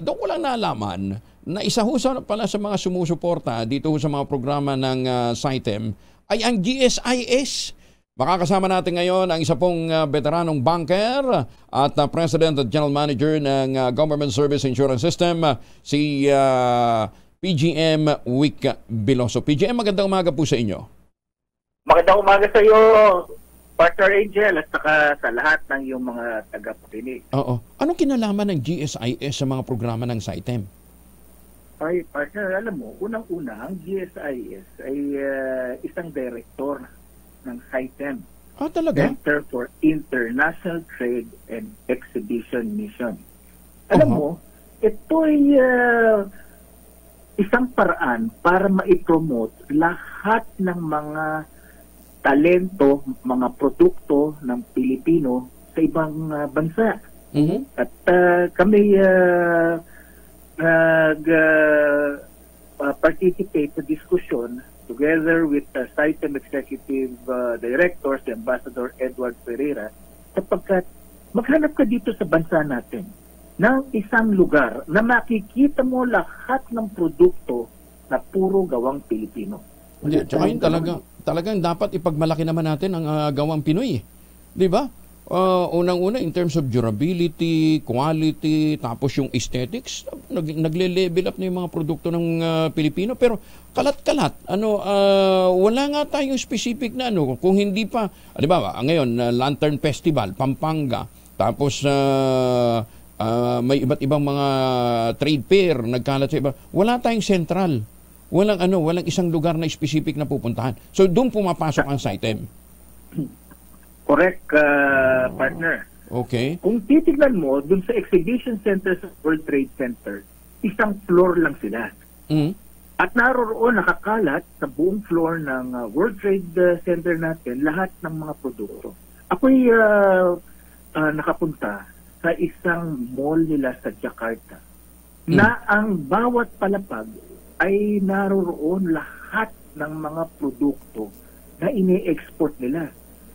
[SPEAKER 2] doon ko lang nalaman na isa ho pala sa mga sumusuporta dito sa mga programa ng CITEM ay ang GSIS. Makakasama natin ngayon ang isa pong veteranong banker at President at General Manager ng Government Service Insurance System, si PGM Wick Biloso. PGM, magandang umaga po sa inyo.
[SPEAKER 18] Magandang umaga sa iyo, Partner Angel, at saka sa lahat ng iyong mga tagapakinig.
[SPEAKER 2] Oo. Anong kinalaman ng GSIS sa mga programa ng CITEM?
[SPEAKER 18] Ay, partner, alam mo, unang-una, ang GSIS ay isang director ng CITEM.
[SPEAKER 2] Talaga?
[SPEAKER 18] Center for International Trade and Exhibition Mission. Alam mo, ito ay isang paraan para maipromote lahat ng mga talento, mga produkto ng Pilipino sa ibang bansa. At kami participate sa diskusyon together with the CITEM Executive Director, si Ambassador Edward Pereira, sapagkat maghanap ka dito sa bansa natin ng isang lugar na makikita mo lahat ng produkto na puro gawang Pilipino.
[SPEAKER 2] Tsaka yun talagang dapat ipagmalaki naman natin ang gawang Pinoy. Di ba? unang-una in terms of durability, quality, tapos yung aesthetics, nagle-level up na yung mga produkto ng Pilipino. Pero kalat-kalat, wala nga tayong specific na kung hindi pa, di ba, ngayon, Lantern Festival, Pampanga, tapos may iba't ibang mga trade fair, nagkalat sa iba. Wala tayong central. Walang isang lugar na specific na pupuntahan. So doon pumapasok ang SITEM.
[SPEAKER 18] Correct, partner.
[SPEAKER 2] Okay.
[SPEAKER 18] Kung titignan mo, dun sa exhibition center sa World Trade Center, isang floor lang sila. At naroon nakakalat sa buong floor ng World Trade Center natin lahat ng mga produkto. Ako'y nakapunta sa isang mall nila sa Jakarta na ang bawat palapag ay naroon lahat ng mga produkto na ini-export nila.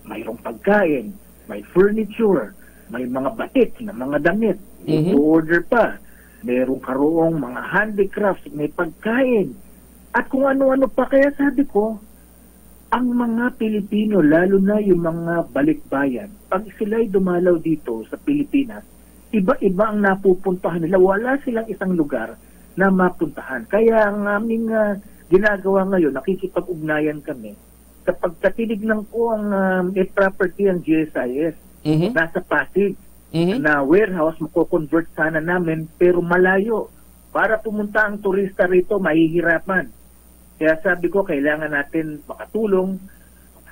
[SPEAKER 18] Mayroong pagkain, may furniture, may mga batik na mga damit, i-order pa. Mayroong karoong mga handicrafts, may pagkain. At kung ano-ano pa. Kaya sabi ko, ang mga Pilipino, lalo na yung mga balikbayan, pag sila'y dumalaw dito sa Pilipinas, iba-iba ang napupuntahan nila. Wala silang isang lugar na mapuntahan. Kaya ang aming ginagawa ngayon, nakikipag-ugnayan kami. Kapag katinignan ko ang property ang GSIS, nasa Pasig, na warehouse, mako-convert sana namin, pero malayo. Para pumunta ang turista rito, mahihirapan. Kaya sabi ko, kailangan natin makatulong,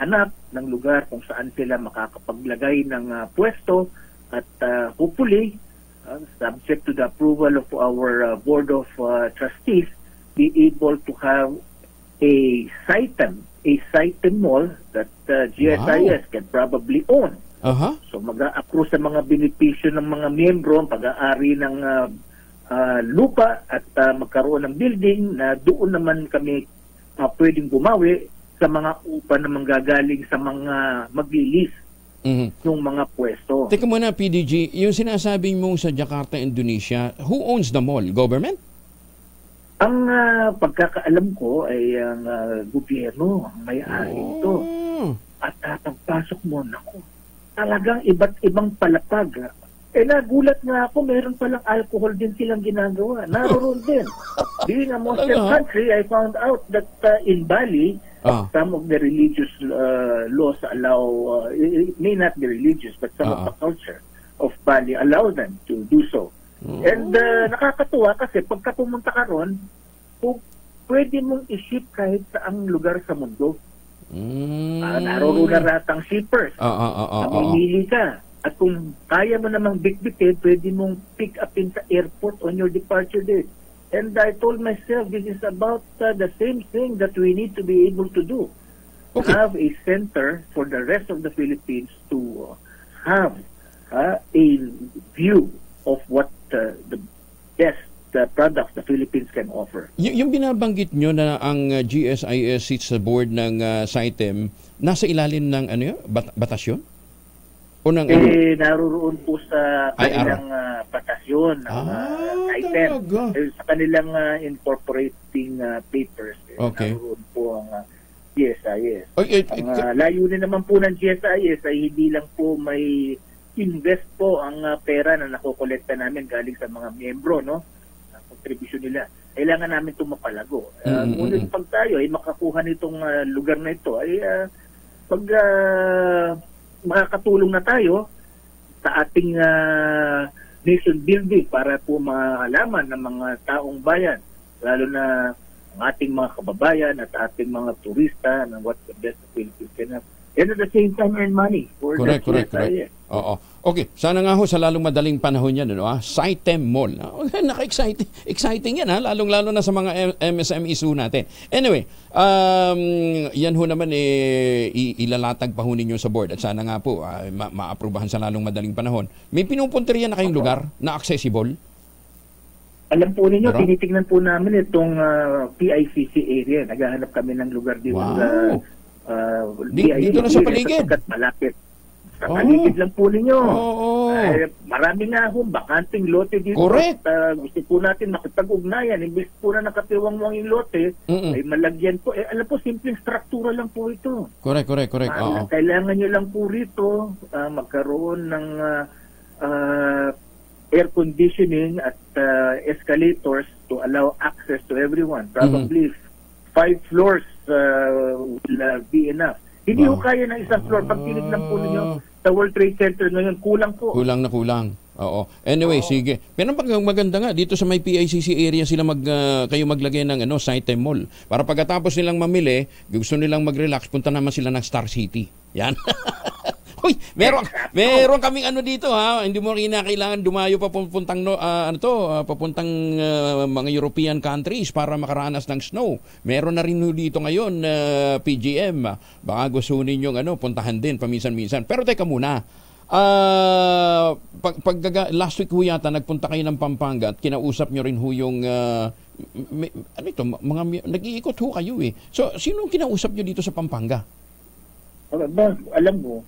[SPEAKER 18] hanap ng lugar kung saan sila makakapaglagay ng pwesto at hopefully, subject to the approval of our Board of Trustees, be able to have a SITEM mall that GSIS can probably own. So mag-a-accrue sa mga benepisyo ng mga miyembro, pag-aari ng lupa at magkaroon ng building na doon naman kami pwedeng bumawi sa mga upa na manggagaling sa mga mag-lease ng mga pwesto.
[SPEAKER 2] Teka muna, PDG, yung sinasabing mo sa Jakarta, Indonesia, who owns the mall? Government?
[SPEAKER 18] Ang pagkakaalam ko ay ang gobyerno ang may-ari ito. At pagpasok mo, naku, talagang iba't ibang palapag. Nagulat nga ako, meron palang alcohol din silang ginagawa. Naroon din. Being a Muslim country, I found out that in Bali, some of the religious laws allow, it may not be religious, but some of the culture of Bali allow them to do so. And nakakatuwa kasi pagka pumunta ka ron, pwede mong i-ship kahit saang lugar sa mundo. Naroon na ratang shippers. Mamimili ka. At kung kaya mo namang bitbitin, pwede mong pick upin sa airport on your departure date. And I told myself, this is about the same thing that we need to be able to do. Okay. Have a center for the rest of the Philippines to have a view of what the best products the Philippines can offer.
[SPEAKER 2] Yung binabanggit nyo na ang GSIS sits sa board ng SITEM, nasa ilalim ng batasyon? O ng
[SPEAKER 18] naroon po sa kanilang batasyon ng SITEM. Sa kanilang incorporating papers. Naroon po ang GSIS. Ang layunin naman po ng GSIS ay hindi lang po may invest po ang pera na nakokolekta namin galing sa mga miyembro, no? Ang kontribusyon nila. Kailangan namin itong mapalago. Ngunit pag tayo ay makakuha nitong lugar na ito, ay pag makakatulong na tayo sa ating nation building para po malaman ng mga taong bayan, lalo na ang ating mga kababayan at ating mga turista na what the best Philippines can have. And at the same time, earn money.
[SPEAKER 2] Correct. Oo. Okay, sana nga ho sa lalong madaling panahon yan, SITEM Mall. Exciting yan, lalong-lalo na sa mga MSMEs ho natin. Anyway, yan ho naman ilalatag pa ho ninyo sa board at sana nga po maaprubahan sa lalong madaling panahon. May pinupunteriya na kayong lugar na accessible?
[SPEAKER 18] Alam po ninyo, tinitignan po namin itong PICC area. Naghahanap kami ng lugar dito sa
[SPEAKER 2] dito na sa paligid.
[SPEAKER 18] Malapit. Sa paligid lang po ninyo. Marami nga bakanting lote dito.
[SPEAKER 2] Correct.
[SPEAKER 18] At, gusto po natin makipag-ugnayan. Imbis po na nakatiwang-wang yung lote, ay malagyan po. Alam po, simpleng struktura lang po ito.
[SPEAKER 2] Correct.
[SPEAKER 18] Kailangan nyo lang po rito magkaroon ng air conditioning at escalators to allow access to everyone. Probably 5 floors will be enough. Hindi ko kaya ng isang floor. Pag tinignan po ninyo sa World Trade Center ngayon, kulang po.
[SPEAKER 2] Kulang. Oo. Anyway, sige. Pero maganda nga, dito sa may PICC area sila kayo maglagay ng Site Mall. Para pagkatapos nilang mamili, gusto nilang mag-relax, punta naman sila ng Star City. Yan. Uy, meron kaming dito ha. Hindi mo kinakailangan dumayo papuntang papuntang mga European countries para makaranas ng snow. Meron na rin dito ngayon PGM. Baka gusto ninyong puntahan din paminsan-minsan. Pero teka muna. Last week ho yata nagpunta kayo ng Pampanga at kinausap nyo rin ho yung nag-iikot ho kayo eh. So, sino kinausap nyo dito sa Pampanga?
[SPEAKER 18] Alam mo,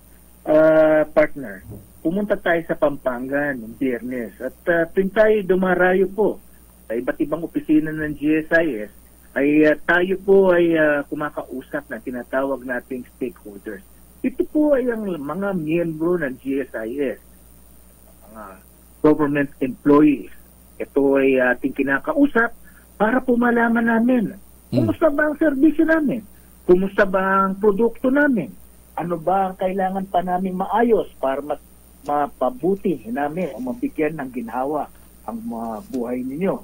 [SPEAKER 18] partner, pumunta tayo sa Pampanga noong Biyernes at tuwing tayo dumarayo po sa iba't ibang opisina ng GSIS ay tayo po ay kumakausap na tinatawag nating stakeholders. Ito po ay ang mga miyembro ng GSIS, mga government employees. Ito ay ating kinakausap para po malaman namin kumusta ba ang serbisyo namin, kumusta ba ang produkto namin, ano ba ang kailangan pa namin maayos para mapabuti namin o mabigyan ng ginhawa ang mga buhay ninyo.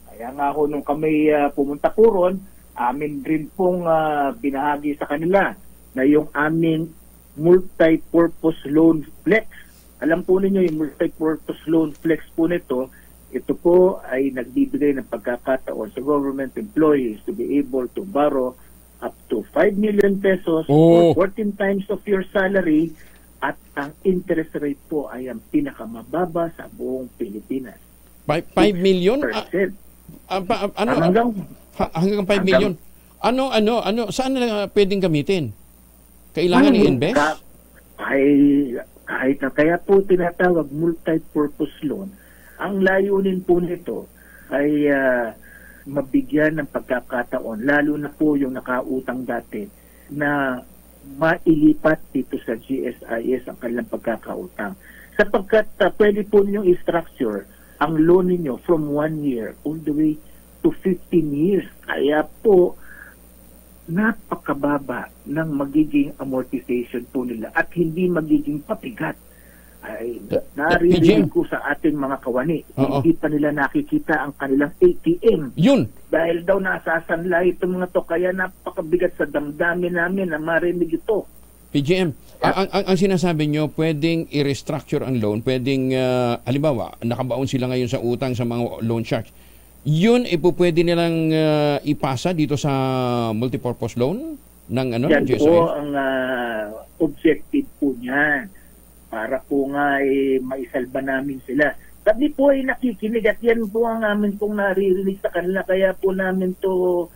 [SPEAKER 18] Kaya nga ako nung kami pumunta po ron, amin rin pong binahagi sa kanila na yung aming multi-purpose loan flex. Alam po ninyo yung multi-purpose loan flex po nito, ito po ay nagbibigay ng pagkakataon sa government employees to be able to borrow up to 5 million pesos or 14 times of your salary at ang interest rate po ay ang pinakamababa sa buong Pilipinas.
[SPEAKER 2] 5 million? Hanggang 5 million? Saan na pwedeng gamitin? Kailangan i-invest?
[SPEAKER 18] Kahit na kaya po tinatawag multi-purpose loan, ang layunin po nito ay mabigyan ng pagkakataon, lalo na po yung nakautang dati, na mailipat dito sa GSIS ang kanilang pagkakautang. Sapagkat pwede po ninyong i-structure ang loan ninyo from 1 year all the way to 15 years. Kaya po, napakababa ng magiging amortization po nila at hindi magiging papigat. Ay, naririnig ko sa ating mga kawani. Hindi pa nila nakikita ang kanilang ATM.
[SPEAKER 2] Yun.
[SPEAKER 18] Dahil daw nasasanlay itong mga to, kaya napakabigat sa damdamin namin na marinig ito.
[SPEAKER 2] PGM, ang sinasabi nyo, pwedeng i-restructure ang loan, pwedeng, halimbawa, nakabaon sila ngayon sa utang sa mga loan sharks. Yun, pwede nilang ipasa dito sa multipurpose loan ng
[SPEAKER 18] Yan
[SPEAKER 2] GSIS?
[SPEAKER 18] po ang objective po niyan. Para po nga maisalba namin sila. Sabi po ay nakikinig at yan po ang amin pong naririnig sa kanila. Kaya po namin to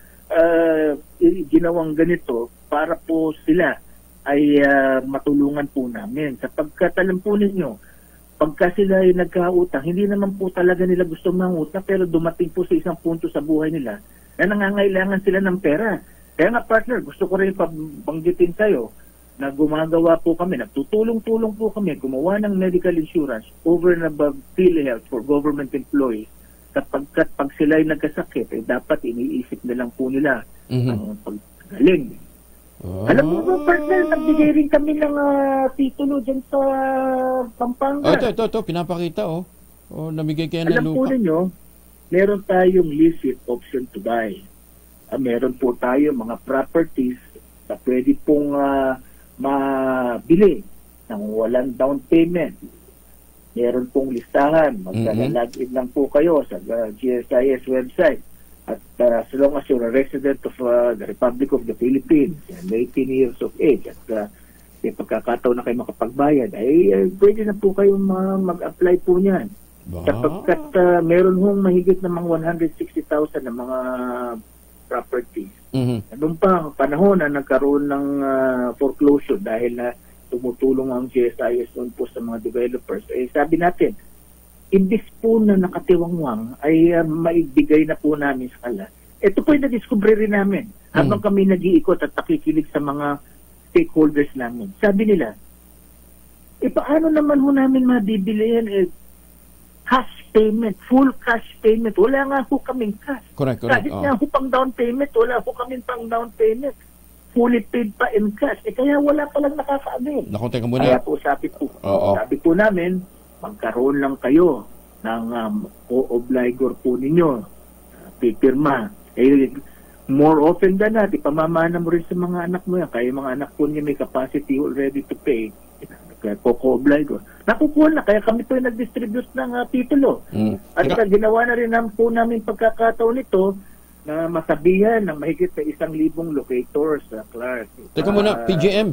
[SPEAKER 18] ginawang ganito para po sila ay matulungan po namin. Sapagkat alam po ninyo, pagka sila ay nagkautang, hindi naman po talaga nila gusto mangutang pero dumating po sa isang punto sa buhay nila na nangangailangan sila ng pera. Kaya nga partner, gusto ko rin pabanggitin sa'yo na gumagawa po kami, nagtutulong-tulong po kami, gumawa ng medical insurance over and above PhilHealth for government employees sapagkat pag sila ay nagkasakit, dapat iniisip na lang po nila ang paggaling. Alam mo ba, partner, nagbigay rin kami ng titulo dyan sa Pampanga.
[SPEAKER 2] Ito, pinapakita, namigay kayo ng lupa.
[SPEAKER 18] Alam po ninyo, meron tayong licit option to buy. Meron po tayo mga properties na pwede pong mabili ng walang down payment. Meron pong listahan. Maglalagin lang po kayo sa GSIS website. At as long as you're a resident of the Republic of the Philippines and 18 years of age at may pagkakataon na kayo makapagbayad, ay pwede na po kayong mag-apply po niyan. Sapagkat meron hong mahigit na mga 160,000 na mga properties. Noong pa panahon na nagkaroon ng foreclosure dahil na tumutulong ang GSIS noon po sa mga developers, sabi natin, imbis po na nakatiwangwang ay maibigay na po namin sa kanila. Ito po yung na-discover rin namin habang kami nag-iikot at nakikinig sa mga stakeholders namin. Sabi nila, paano naman ho namin mabibili yan? Cash payment, full cash payment. Wala nga ho kaming cash.
[SPEAKER 2] Correct.
[SPEAKER 18] Kahit nga ho pang down payment, wala ho kaming pang down payment. Fully paid pa in cash. Kaya wala palang nakaka-avail.
[SPEAKER 2] Naku, teka muna.
[SPEAKER 18] Kaya po sabi po namin, magkaroon lang kayo ng co-obligor po ninyo. Pipirma. More often than not, ipamamana mo rin sa mga anak mo yan. Kaya mga anak po niya may capacity already to pay. Kaya co-obligor. Nakukuha na. Kaya kami po yung nag-distribute ng titulo. At ginawa na rin po namin pagkakataon nito na masabihan ng mahigit sa 1,000 locators sa Clark.
[SPEAKER 2] Teka muna, PGM.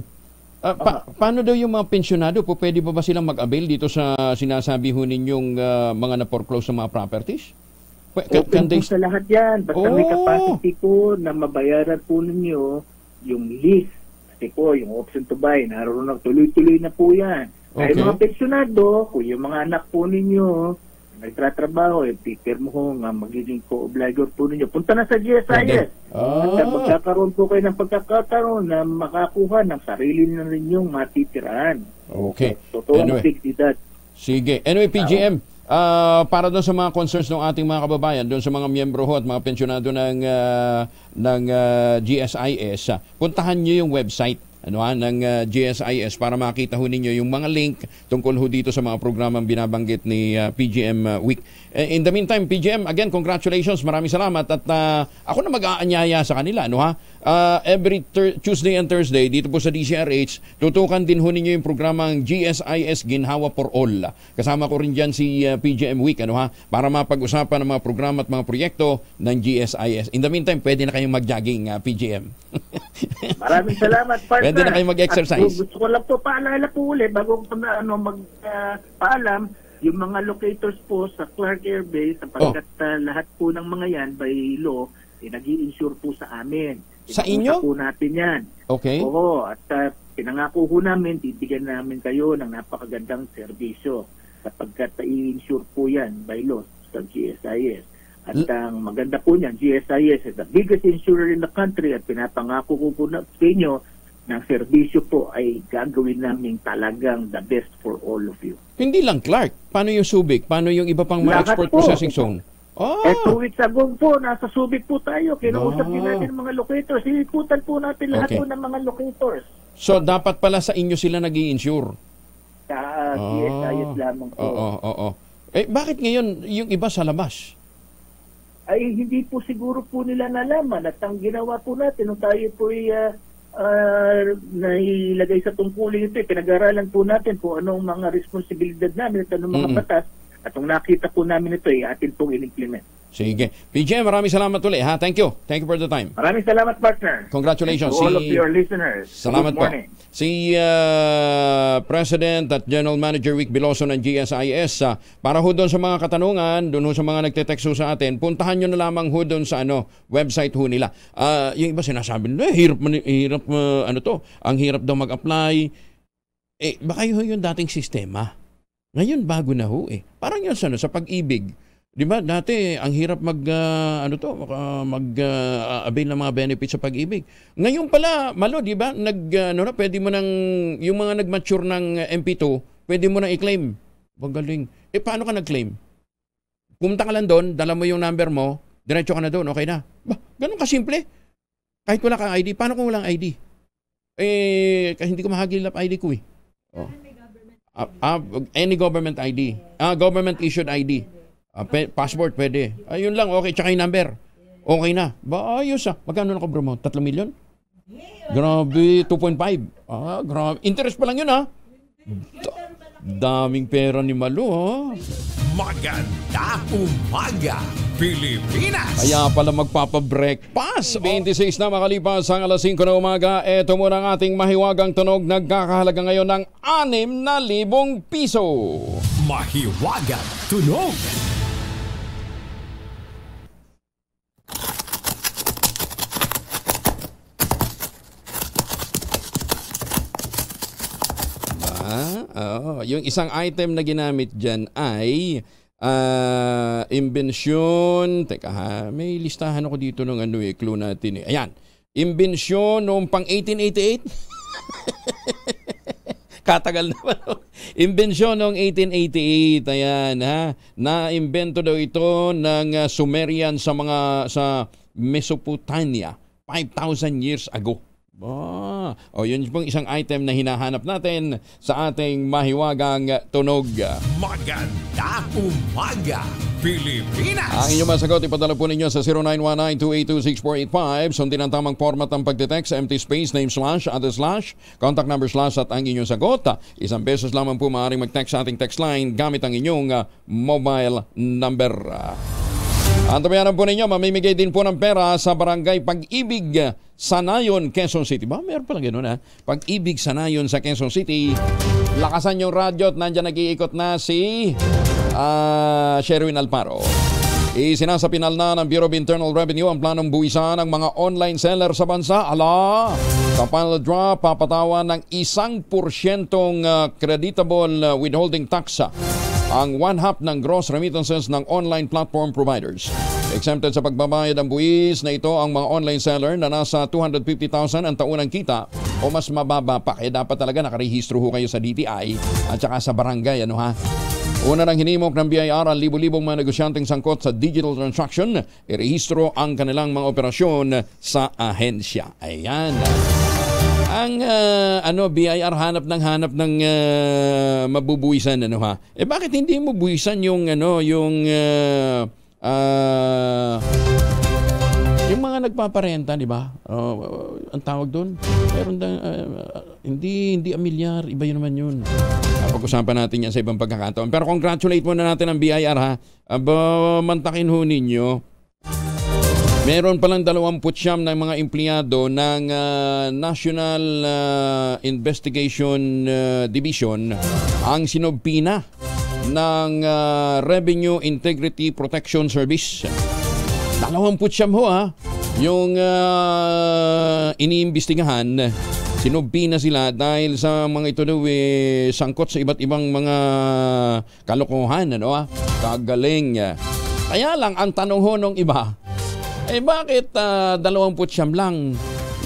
[SPEAKER 2] Paano daw yung mga pensyonado? Pwede ba silang mag-avail dito sa sinasabi ho ninyong mga na-foreclose sa mga properties?
[SPEAKER 18] Open po sa lahat yan. Basta may capacity po na mabayaran po ninyo yung lease. Kasi po, yung option to buy, naroon na tuloy-tuloy na po yan. Kaya mga pensyonado, kung yung mga anak po ninyo, nagtatrabaho, teacher mo ho nga magiging co-obligor po ninyo. Punta na sa GSIS. At magkakaroon po kayo ng pagkakataon na makakuha ng sarili na ninyong matitirahan.
[SPEAKER 2] Okay.
[SPEAKER 18] Totoo ang sigdidad.
[SPEAKER 2] Sige. Anyway, PGM, para doon sa mga concerns ng ating mga kababayan, doon sa mga miyembro ho at mga pensyonado ng GSIS, puntahan nyo yung website ng GSIS para makita ho ninyo yung mga link tungkol ho dito sa mga programang binabanggit ni PGM Week. In the meantime, PGM, again, congratulations. Maraming salamat at ako na mag-aanyaya sa kanila. Every Tuesday and Thursday dito po sa DCRH, tutukan din ho ninyo yung programang GSIS Ginhawa for All. Kasama ko rin dyan si PGM Week para mapag-usapan ng mga programa at mga proyekto ng GSIS. In the meantime, pwede na kayong mag-jogging, PGM.
[SPEAKER 18] Maraming salamat, partner.
[SPEAKER 2] Pwede na kayong mag-exercise.
[SPEAKER 18] Gusto ko lang po paalala po ulit bago ko magpaalam yung mga locators po sa Clark Air Base sapagkat lahat po ng mga yan by law nag-i-insure po sa amin.
[SPEAKER 2] Sa inyo?
[SPEAKER 18] Po natin yan.
[SPEAKER 2] Okay.
[SPEAKER 18] Oo, at pinangako po namin, titigan namin kayo ng napakagandang serbisyo sapagkat i-insure po yan by law sa GSIS. At ang maganda po niyan, GSIS is the biggest insurer in the country at pinapangako ko po na sa inyo ng serbisyo po ay gagawin namin talagang the best for all of you.
[SPEAKER 2] Hindi lang Clark. Paano yung Subic? Paano yung iba pang mga export processing zone?
[SPEAKER 18] 2 weeks ago po, nasa Subic po tayo. Kinausap din natin mga locators. Ikutan po natin lahat po ng mga locators.
[SPEAKER 2] So, dapat pala sa inyo sila nag-i-insure?
[SPEAKER 18] Sa GSIS lamang po.
[SPEAKER 2] Oo. Bakit ngayon yung iba sa labas?
[SPEAKER 18] Ay, hindi po siguro po nila nalaman. At ang ginawa po natin, nung tayo po nailagay sa tungkulin ito, pinag-aralan po natin kung anong mga responsibilidad namin at anong mga batas. At kung nakita po namin ito, atin pong in-implement.
[SPEAKER 2] Sige. PJ, maraming salamat ulit. Thank you. Thank you for the time.
[SPEAKER 18] Maraming salamat, partner.
[SPEAKER 2] Congratulations.
[SPEAKER 18] To all of your listeners.
[SPEAKER 2] Salamat po. Si President at General Manager Vic Biloso ng GSIS. Para ho doon sa mga katanungan, doon ho sa mga nagte-text ho sa atin, puntahan nyo na lamang ho doon sa website ho nila. Yung iba sinasabi nila, ang hirap daw mag-apply. Baka yun yung dating sistema. Ngayon bago na ho Parang yun sa pag-ibig. Di ba? Dati ang hirap mag-avail ng mga benefits sa pag-ibig. Ngayon pala, Malo, di ba? Pwede mo nang yung mga nag-mature ng MP2, pwede mo nang i-claim. Magaling. Paano ka nag-claim? Pumunta ka lang doon, dala mo yung number mo, diretso ka na doon, okay na. Ganun kasimple. Kahit wala kang ID, paano kung walang ID? Kasi hindi ko mahagilap ID ko any government ID. Government issued ID. Passport pwede. Ayun lang, okay. Tsaka yung number. Okay na. Ayos Magkano na bro mo? 3 million? Grabe, 2.5. Grabe. Interest pa lang yun Daming pera ni Malu
[SPEAKER 3] Maganda umaga, Pilipinas!
[SPEAKER 2] Kaya pala magpapabreakfast. 26 na makalipas ang alas 5 na umaga. Ito muna ang ating mahiwagang tunog. Nagkakahalaga ngayon ng 6,000 piso.
[SPEAKER 3] Mahiwagang tunog.
[SPEAKER 2] Yung isang item na ginamit dyan ay imbensyon. Teka ha, may listahan ako dito ng clue natin eh. Ayan, imbensyon noong pang 1888. Katagal naman. Imbensyon noong 1888. Ayan ha. Na-imbento daw ito ng Sumerian sa Mesopotamia 5,000 years ago. Yun pong isang item na hinahanap natin sa ating mahiwagang tunog.
[SPEAKER 3] Magandang umaga, Pilipinas!
[SPEAKER 2] Ang inyong masagot, ipadala po ninyo sa 0919-282-6485. Sundin ang tamang format ng pagdetext, empty space, name slash, address slash, contact number slash at ang inyong sagot. Isang beses lamang po maaaring mag-text sa ating text line gamit ang inyong mobile number. Antabayanan po ninyo, mamimigay din po ng pera sa Barangay Pag-ibig, Sanayon, Quezon City. Meron pala gano'n ha? Pag-ibig, Sanayon sa Quezon City. Lakasan yung radyo at nandiyan nag-iikot na si Sherwin Alparo. Isinasapinal na ng Bureau of Internal Revenue ang planong buwisan ng mga online seller sa bansa. Sa final draw, papatawan ng 1% creditable withholding tax ang 1/2 ng gross remittances ng online platform providers. Exempted sa pagbabayad ng buwis na ito ang mga online seller na nasa 250,000 ang taunang kita o mas mababa pa. Kaya dapat talaga nakarehistro ho kayo sa DTI at saka sa barangay. Una nang hinimok ng BIR ang libo-libong mga negosyanteng sangkot sa digital transaction, irehistro ang kanilang mga operasyon sa ahensya. Ayan. Ang BIR hanap ng mabubuwisan bakit hindi mo buwisan yung mga nagpaparenta, di ba? Ang tawag doon, meron hindi amilyar, iba yun naman yun. Pag-usapan natin yan sa ibang pagkakataon. Pero congratulate muna natin ang BIR ha. Mantakin ho ninyo. Meron palang 29 ng mga empleyado ng National Investigation Division ang sinobpina ng Revenue Integrity Protection Service. 29 ho yung iniimbestigahan. Sinobpina sila dahil sa mga ito daw sangkot sa iba't ibang mga kalokohan. Kagaling. Kaya lang ang tanong ho nung iba, bakit 29 lang?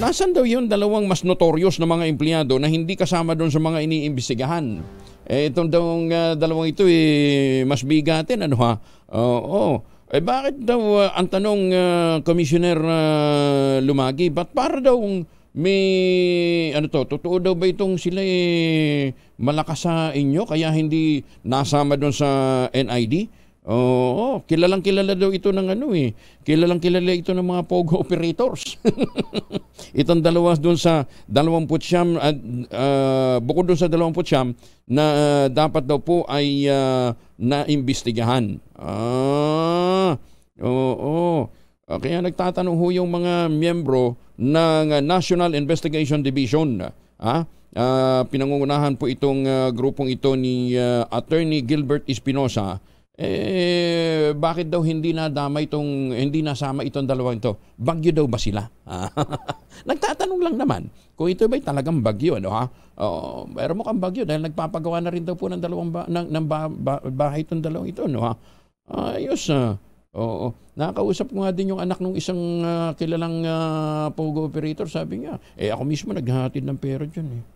[SPEAKER 2] Nasaan daw yun dalawang mas notorious na mga empleyado na hindi kasama doon sa mga iniimbestigahan? Itong daw dalawang ito mas bigatin, bakit daw ang tanong Commissioner Lumagi, ba't para daw may totoo daw ba itong sila malakas sa inyo kaya hindi nasama doon sa NID? Kilalang kilala daw ito ng kilalang kilala ito ng mga POGO operators. Itong dalawa doon sa 20 bukod doon sa 20 na dapat daw po ay naimbestigahan. Kaya nagtatanong ho yung mga miyembro ng National Investigation Division. Pinangungunahan po itong grupong ito ni Attorney Gilbert Espinosa. Bakit daw hindi nasama itong dalawang ito? Bagyo daw ba sila? Nagtatanong lang naman kung ito ba'y talagang bagyo, pero mukhang bagyo dahil nagpapagawa na rin daw po ng bahay itong dalawang ito, ayos. Nakakausap ko nga din yung anak ng isang kilalang POGO operator, sabi niya, ako mismo naghahatid ng pera dyan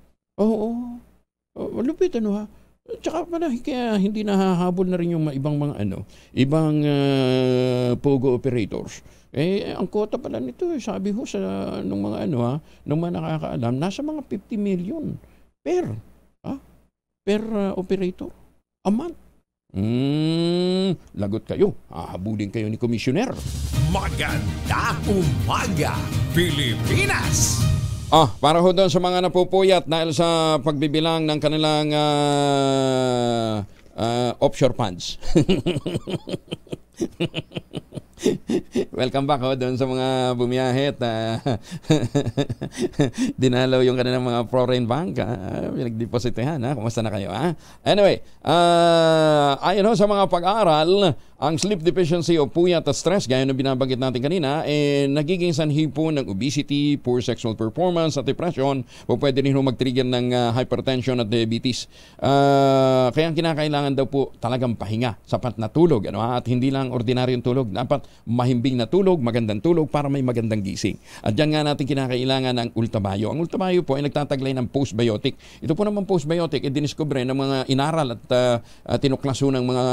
[SPEAKER 2] malupit Tsaka pala, kaya hindi nahahabol na rin yung ibang POGO operators. Ang quota pala nito, sabi ho sa nung mga nung mga nakakaalam, nasa mga 50 million per operator a month. Lagot kayo. Hahabulin kayo ni Commissioner.
[SPEAKER 3] Magandang umaga, Pilipinas!
[SPEAKER 2] Para ho doon sa mga napupuyat dahil sa pagbibilang ng kanilang offshore funds. Welcome back doon sa mga bumiyahe at dinalaw yung kanilang mga foreign bank. Pinagdepositehan. Kumusta na kayo? Anyway, ayon sa mga pag-aaral, Ang sleep deficiency o puyat at stress, gaya ng binabanggit natin kanina, nagiging sanhi po ng obesity, poor sexual performance at depression, o pwede rin mag-trigger ng hypertension at diabetes. Kaya ang kinakailangan daw po talagang pahinga, sapat na tulog, at hindi lang ordinaryong tulog. Dapat mahimbing na tulog, magandang tulog para may magandang gising. At dyan nga natin kinakailangan ng Ultabayo. Ang Ultabayo po ay nagtataglay ng postbiotic. Ito po naman postbiotic, diniskubre ng mga inaral at tinuklaso ng mga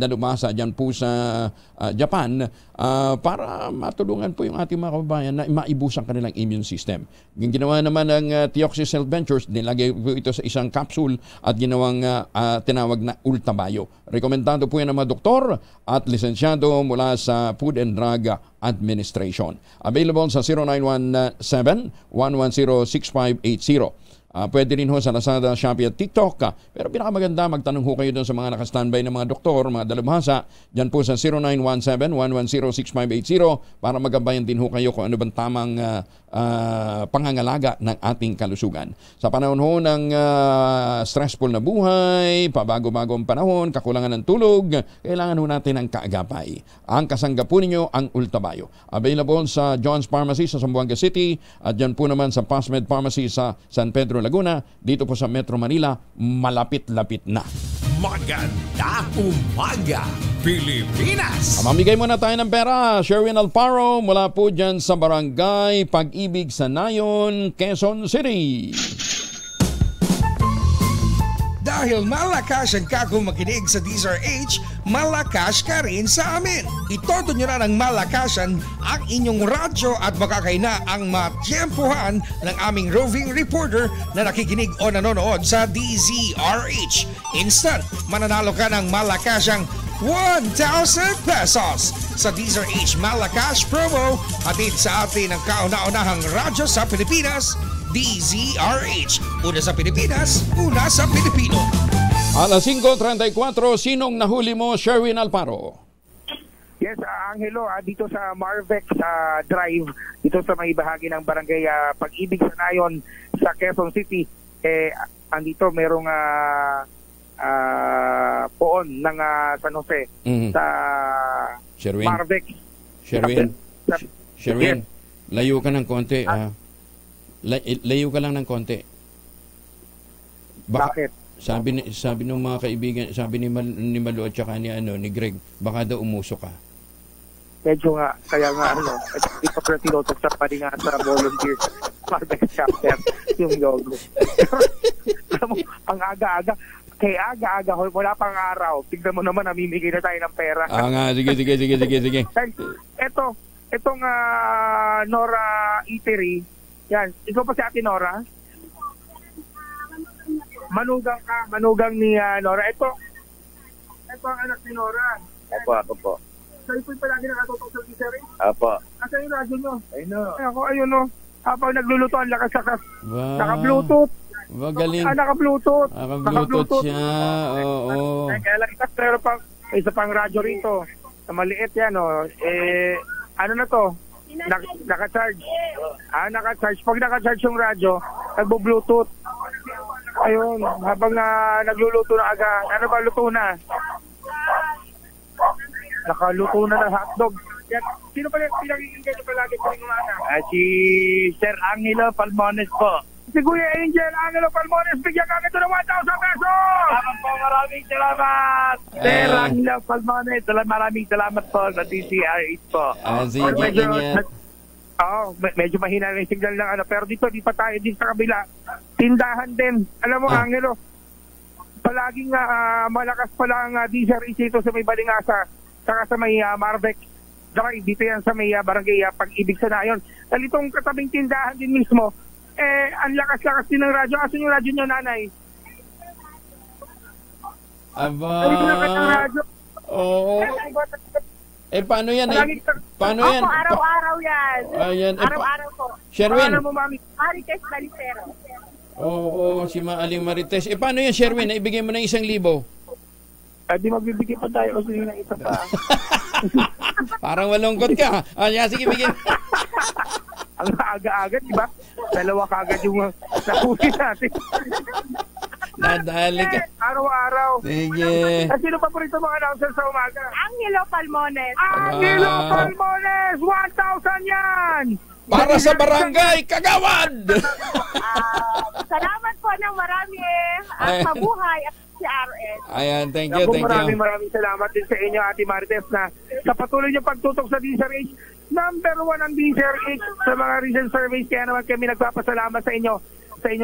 [SPEAKER 2] dalubhasa dyan po sa Japan para matulungan po yung ating mga kababayan na maibus ang kanilang immune system. Yung ginawa naman ng Theoxis Health Ventures, nilagay po ito sa isang capsule at ginawang tinawag na Ultabayo. Rekomendado po yan ng mga doktor at lisensyado mula sa Food and Drug Administration. Available sa 0917-110-6580. Pwede rin ho sa Lazada, Shopee at TikTok. Pero pinakamaganda, magtanong ho kayo doon sa mga nakastandby ng mga doktor, mga dalubhasa. Diyan po sa 0917-110-6580 para magabayan din ho kayo kung ano bang tamang pangangalaga ng ating kalusugan. Sa panahon ho ng stressful na buhay, pabago-bagong panahon, kakulangan ng tulog, kailangan ho natin ng kaagapay. Ang kasangga po ninyo, ang Ultabayo. Available sa John's Pharmacy sa Zamboanga City at dyan po naman sa Pasmed Pharmacy sa San Pedro, Laguna. Dito po sa Metro Manila, malapit-lapit na.
[SPEAKER 3] Maganda umaga, Pilipinas!
[SPEAKER 2] Mamigay muna tayo ng pera. Sherwin Alparo mula po dyan sa Barangay Pag-ibig sa Nayon, Quezon City.
[SPEAKER 19] Dahil malakas ang kako makinig sa DZRH, malakas ka rin sa amin. Itodo nyo na ng malakasan ang inyong radyo at makakaina ang matiyempuhan ng aming roving reporter na nakikinig o nanonood sa DZRH. Instant, mananalo ka ng malakasang 1,000 pesos sa DZRH Malakas Promo, hatid sa atin ang kauna-unahang radyo sa Pilipinas, DZRH. Una sa Pilipinas, una sa Pilipino.
[SPEAKER 2] Alas 5:34, sinong nahuli mo, Sherwin Alparo?
[SPEAKER 20] Yes, Angelo, dito sa Marvex Drive, dito sa may bahagi ng Barangay Pag-ibig sa Nayon sa Quezon City, andito merong poon ng San Jose sa
[SPEAKER 2] Sherwin.
[SPEAKER 20] Marvex.
[SPEAKER 2] Sherwin,
[SPEAKER 20] Yes.
[SPEAKER 2] layo ka ng konti. Layo ka lang ng konti.
[SPEAKER 20] Bakit?
[SPEAKER 2] Sabi ng mga kaibigan, sabi ni Malu at saka ni Greg, baka daw umuso ka.
[SPEAKER 20] Medyo nga, kaya nga ito pero tinutok sa pa rin nga sa volunteer Marvex chapter yung logo. Alam mo, ang aga-aga, kaya aga-aga, wala pang araw. Tignan mo naman, namimigay na tayo ng pera.
[SPEAKER 2] Sige.
[SPEAKER 20] Itong Nora Eatery, yan. Ikaw pa si Ate Nora? Manugang ni Nora. Ito ang anak ni Nora.
[SPEAKER 4] Ako po.
[SPEAKER 20] Sa'yo po yung palagi nakatutok sa Eatery?
[SPEAKER 4] Apo.
[SPEAKER 20] Asa yung radyo nyo?
[SPEAKER 4] Ayun
[SPEAKER 20] Ako, habang nagluluto, ang lakas-lakas.
[SPEAKER 2] Wow.
[SPEAKER 20] Naka-Bluetooth.
[SPEAKER 2] Magaling.
[SPEAKER 20] Naka-Bluetooth.
[SPEAKER 2] Naka-Bluetooth siya. Oo.
[SPEAKER 20] Kaya lang pero isa pang radyo rito. Maliit yan, ano na to? Naka-charge. Naka-charge. Pag naka-charge yung radyo, nagbo-Bluetooth. Ayun, habang nagluluto na aga. Ano ba luto na? Nakaluto na ng hotdog. Sino pala pinakikinggan nyo palagi sa inuana?
[SPEAKER 4] Si Sir Angelo Palmones po.
[SPEAKER 20] Si Kuya Angel Angelo Palmones, bigyan ka ito ng 1,000 pesos!
[SPEAKER 4] Maraming salamat!
[SPEAKER 20] Sir Angelo Palmones, maraming salamat po sa DCRH po. Medyo mahina na yung signal ng pero dito, di pa tayo din sa kabila. Tindahan din. Alam mo, Angelo, palaging malakas pala ang DCRH ito sa may Balingasa, saka sa may Marvex Drive, dito yan sa may Barangay Pag-ibig sa Nayon. Dahil itong katabing tindahan din mismo, ang lakas-lakas din ng radyo. Asan yung radyo nyo, nanay?
[SPEAKER 2] Aba. Oo. Paano yan? Paano yan?
[SPEAKER 21] Opo, araw-araw yan.
[SPEAKER 2] Ayan.
[SPEAKER 21] Araw-araw po.
[SPEAKER 2] Sherwin.
[SPEAKER 21] Ano mo, mami? Marites Balicero.
[SPEAKER 2] Oo, si Maaling Marites. Paano yan, Sherwin? Naibigay mo ng 1,000?
[SPEAKER 20] Di magbibigay pa tayo kasi ng isa pa.
[SPEAKER 2] Parang malungkot ka. Sige, bigyan.
[SPEAKER 20] Ang aga-aga, di ba? 2 kagad yung nahuli natin.
[SPEAKER 2] Nadali ka.
[SPEAKER 20] Araw-araw.
[SPEAKER 2] Sige.
[SPEAKER 20] At sino paborito mga announcer sa umaga?
[SPEAKER 21] Angelo Palmones.
[SPEAKER 20] Angelo Palmones! 1,000 yan!
[SPEAKER 2] Para sa barangay Kagawad!
[SPEAKER 21] Salamat po ng marami at mabuhay at si RS.
[SPEAKER 2] Ayan, thank you.
[SPEAKER 20] Maraming salamat din sa inyo, Ate Marites, na sa patuloy niyo pagtutok sa DZRH. Number 1 ang DZRH sa mga recent surveys. Kaya naman kami nagpapasalamat sa inyo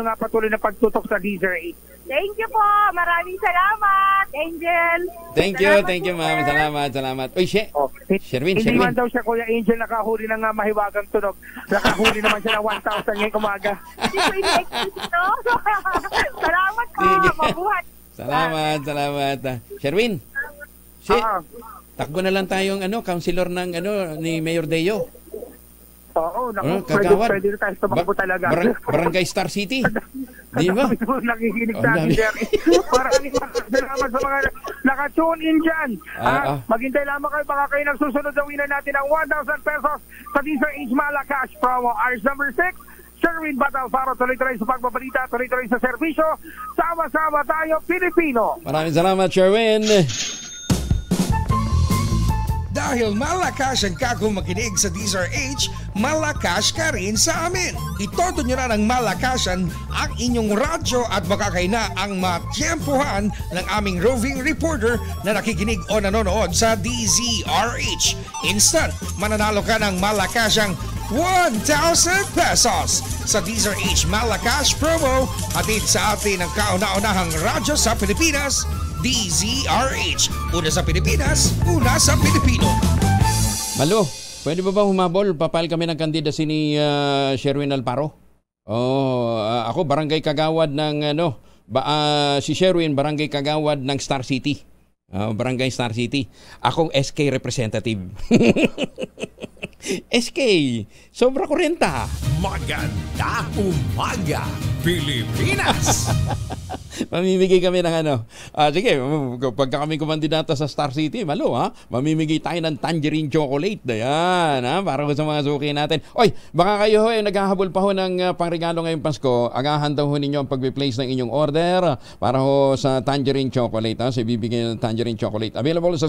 [SPEAKER 20] nga patuloy na pagtutok sa DZRH.
[SPEAKER 21] Thank you po. Maraming salamat, Angel.
[SPEAKER 2] Thank you, ma'am. Salamat. Uy, Sherwin.
[SPEAKER 20] Hindi man daw siya, Kuya Angel, nakahuli ng mahiwagang tunog. Nakahuli naman siya ng 1,000 ngayong umaga.
[SPEAKER 21] Hindi ko in-expect ito. Salamat po. Mabuhay.
[SPEAKER 2] Salamat. Sherwin. Takbo na lang tayong counselor ng ni Mayor Deo.
[SPEAKER 20] Oo,
[SPEAKER 2] Kagawad.
[SPEAKER 20] Pwede na tayo tumakbo talaga.
[SPEAKER 2] Barangay Star City. Di ba?
[SPEAKER 20] Nakikinig sa akin, Jerry. Maraming salamat sa mga naka-tune in dyan. Maghintay lamang kayo, baka kayo nagsusunod na winan natin ang 1,000 pesos sa DZRH Malacash promo. Ours number 6, Sherwin Batalfaro, tuloy-tuloy sa pagbabalita, tuloy-tuloy sa serbisyo. Sama-sama tayo, Pilipino.
[SPEAKER 2] Maraming salamat, Sherwin.
[SPEAKER 19] Dahil malakas ang kako makinig sa DZRH, malakas ka rin sa amin. Itodo nyo na ng malakasan ang inyong radyo at makakay na ang matyempuhan ng aming roving reporter na nakikinig o nanonood sa DZRH. Instant, mananalo ka ng malakasang 1,000 pesos sa DZRH Malacash promo, hatid sa atin ang kauna-unahang radyo sa Pilipinas, DZRH. Una sa Pilipinas, una sa Pilipino.
[SPEAKER 2] Malo, pwede ba humabol? Papal kami ng kandidacy ni Sherwin Alparo. Ako barangay kagawad ng si Sherwin barangay kagawad ng Star City. Barangay Star City. Akong SK representative. SK, sobra 40.
[SPEAKER 3] Maganda umaga, Pilipinas.
[SPEAKER 2] Mamimigay kami ng sige, pagka kami kumandidata sa Star City, Malo, mamimigay tayo ng tangerine chocolate. Ayan, para sa mga suki natin. Oy, baka kayo naghahabol pa ho ng pangregalo ngayong Pasko. Agahan daw ho ninyo ang pag-place ng inyong order para ho sa tangerine chocolate. So, bibigyan ng tangerine chocolate. Available sa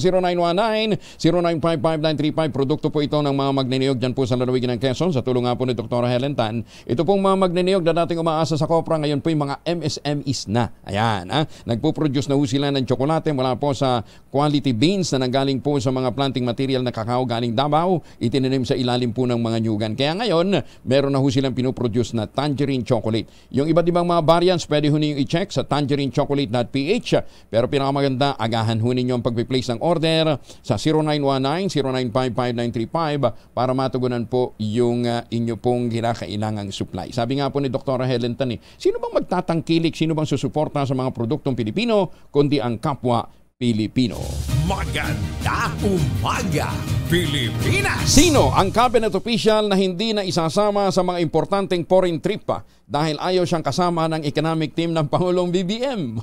[SPEAKER 2] 0919-0955-935. Produkto po ito ng mga magniniyog dyan po sa lalawigan ng Quezon sa tulong nga po ni Dr. Helen Tan. Ito pong mga magniniyog na dating umaasa sa Kopra, ngayon po yung mga MSMEs na. Ayan, nagpo-produce na ho sila ng tsokolate mula po sa quality beans na nanggaling po sa mga planting material na kakao galing Davao, itinanim sa ilalim po ng mga nyugan. Kaya ngayon, meron na ho silang pinoproduce na tangerine chocolate. Yung iba't ibang mga variants, pwede ho ninyo i-check sa tangerinechocolate.ph. Pero pinakamaganda, agahan ho ninyo ang pag-place ng order sa 0919-0955-935 para matugunan po yung inyo pong kinakailangang supply. Sabi nga po ni Dr. Helen Tan, sino bang magtatangkilik, sino bang susuporta sa mga produktong Pilipino, kundi ang kapwa Pilipino.
[SPEAKER 3] Maganda umaga, Pilipinas!
[SPEAKER 2] Sino ang cabinet official na hindi na isasama sa mga importanteng foreign trip dahil ayaw siyang kasama ng economic team ng Pangulong BBM?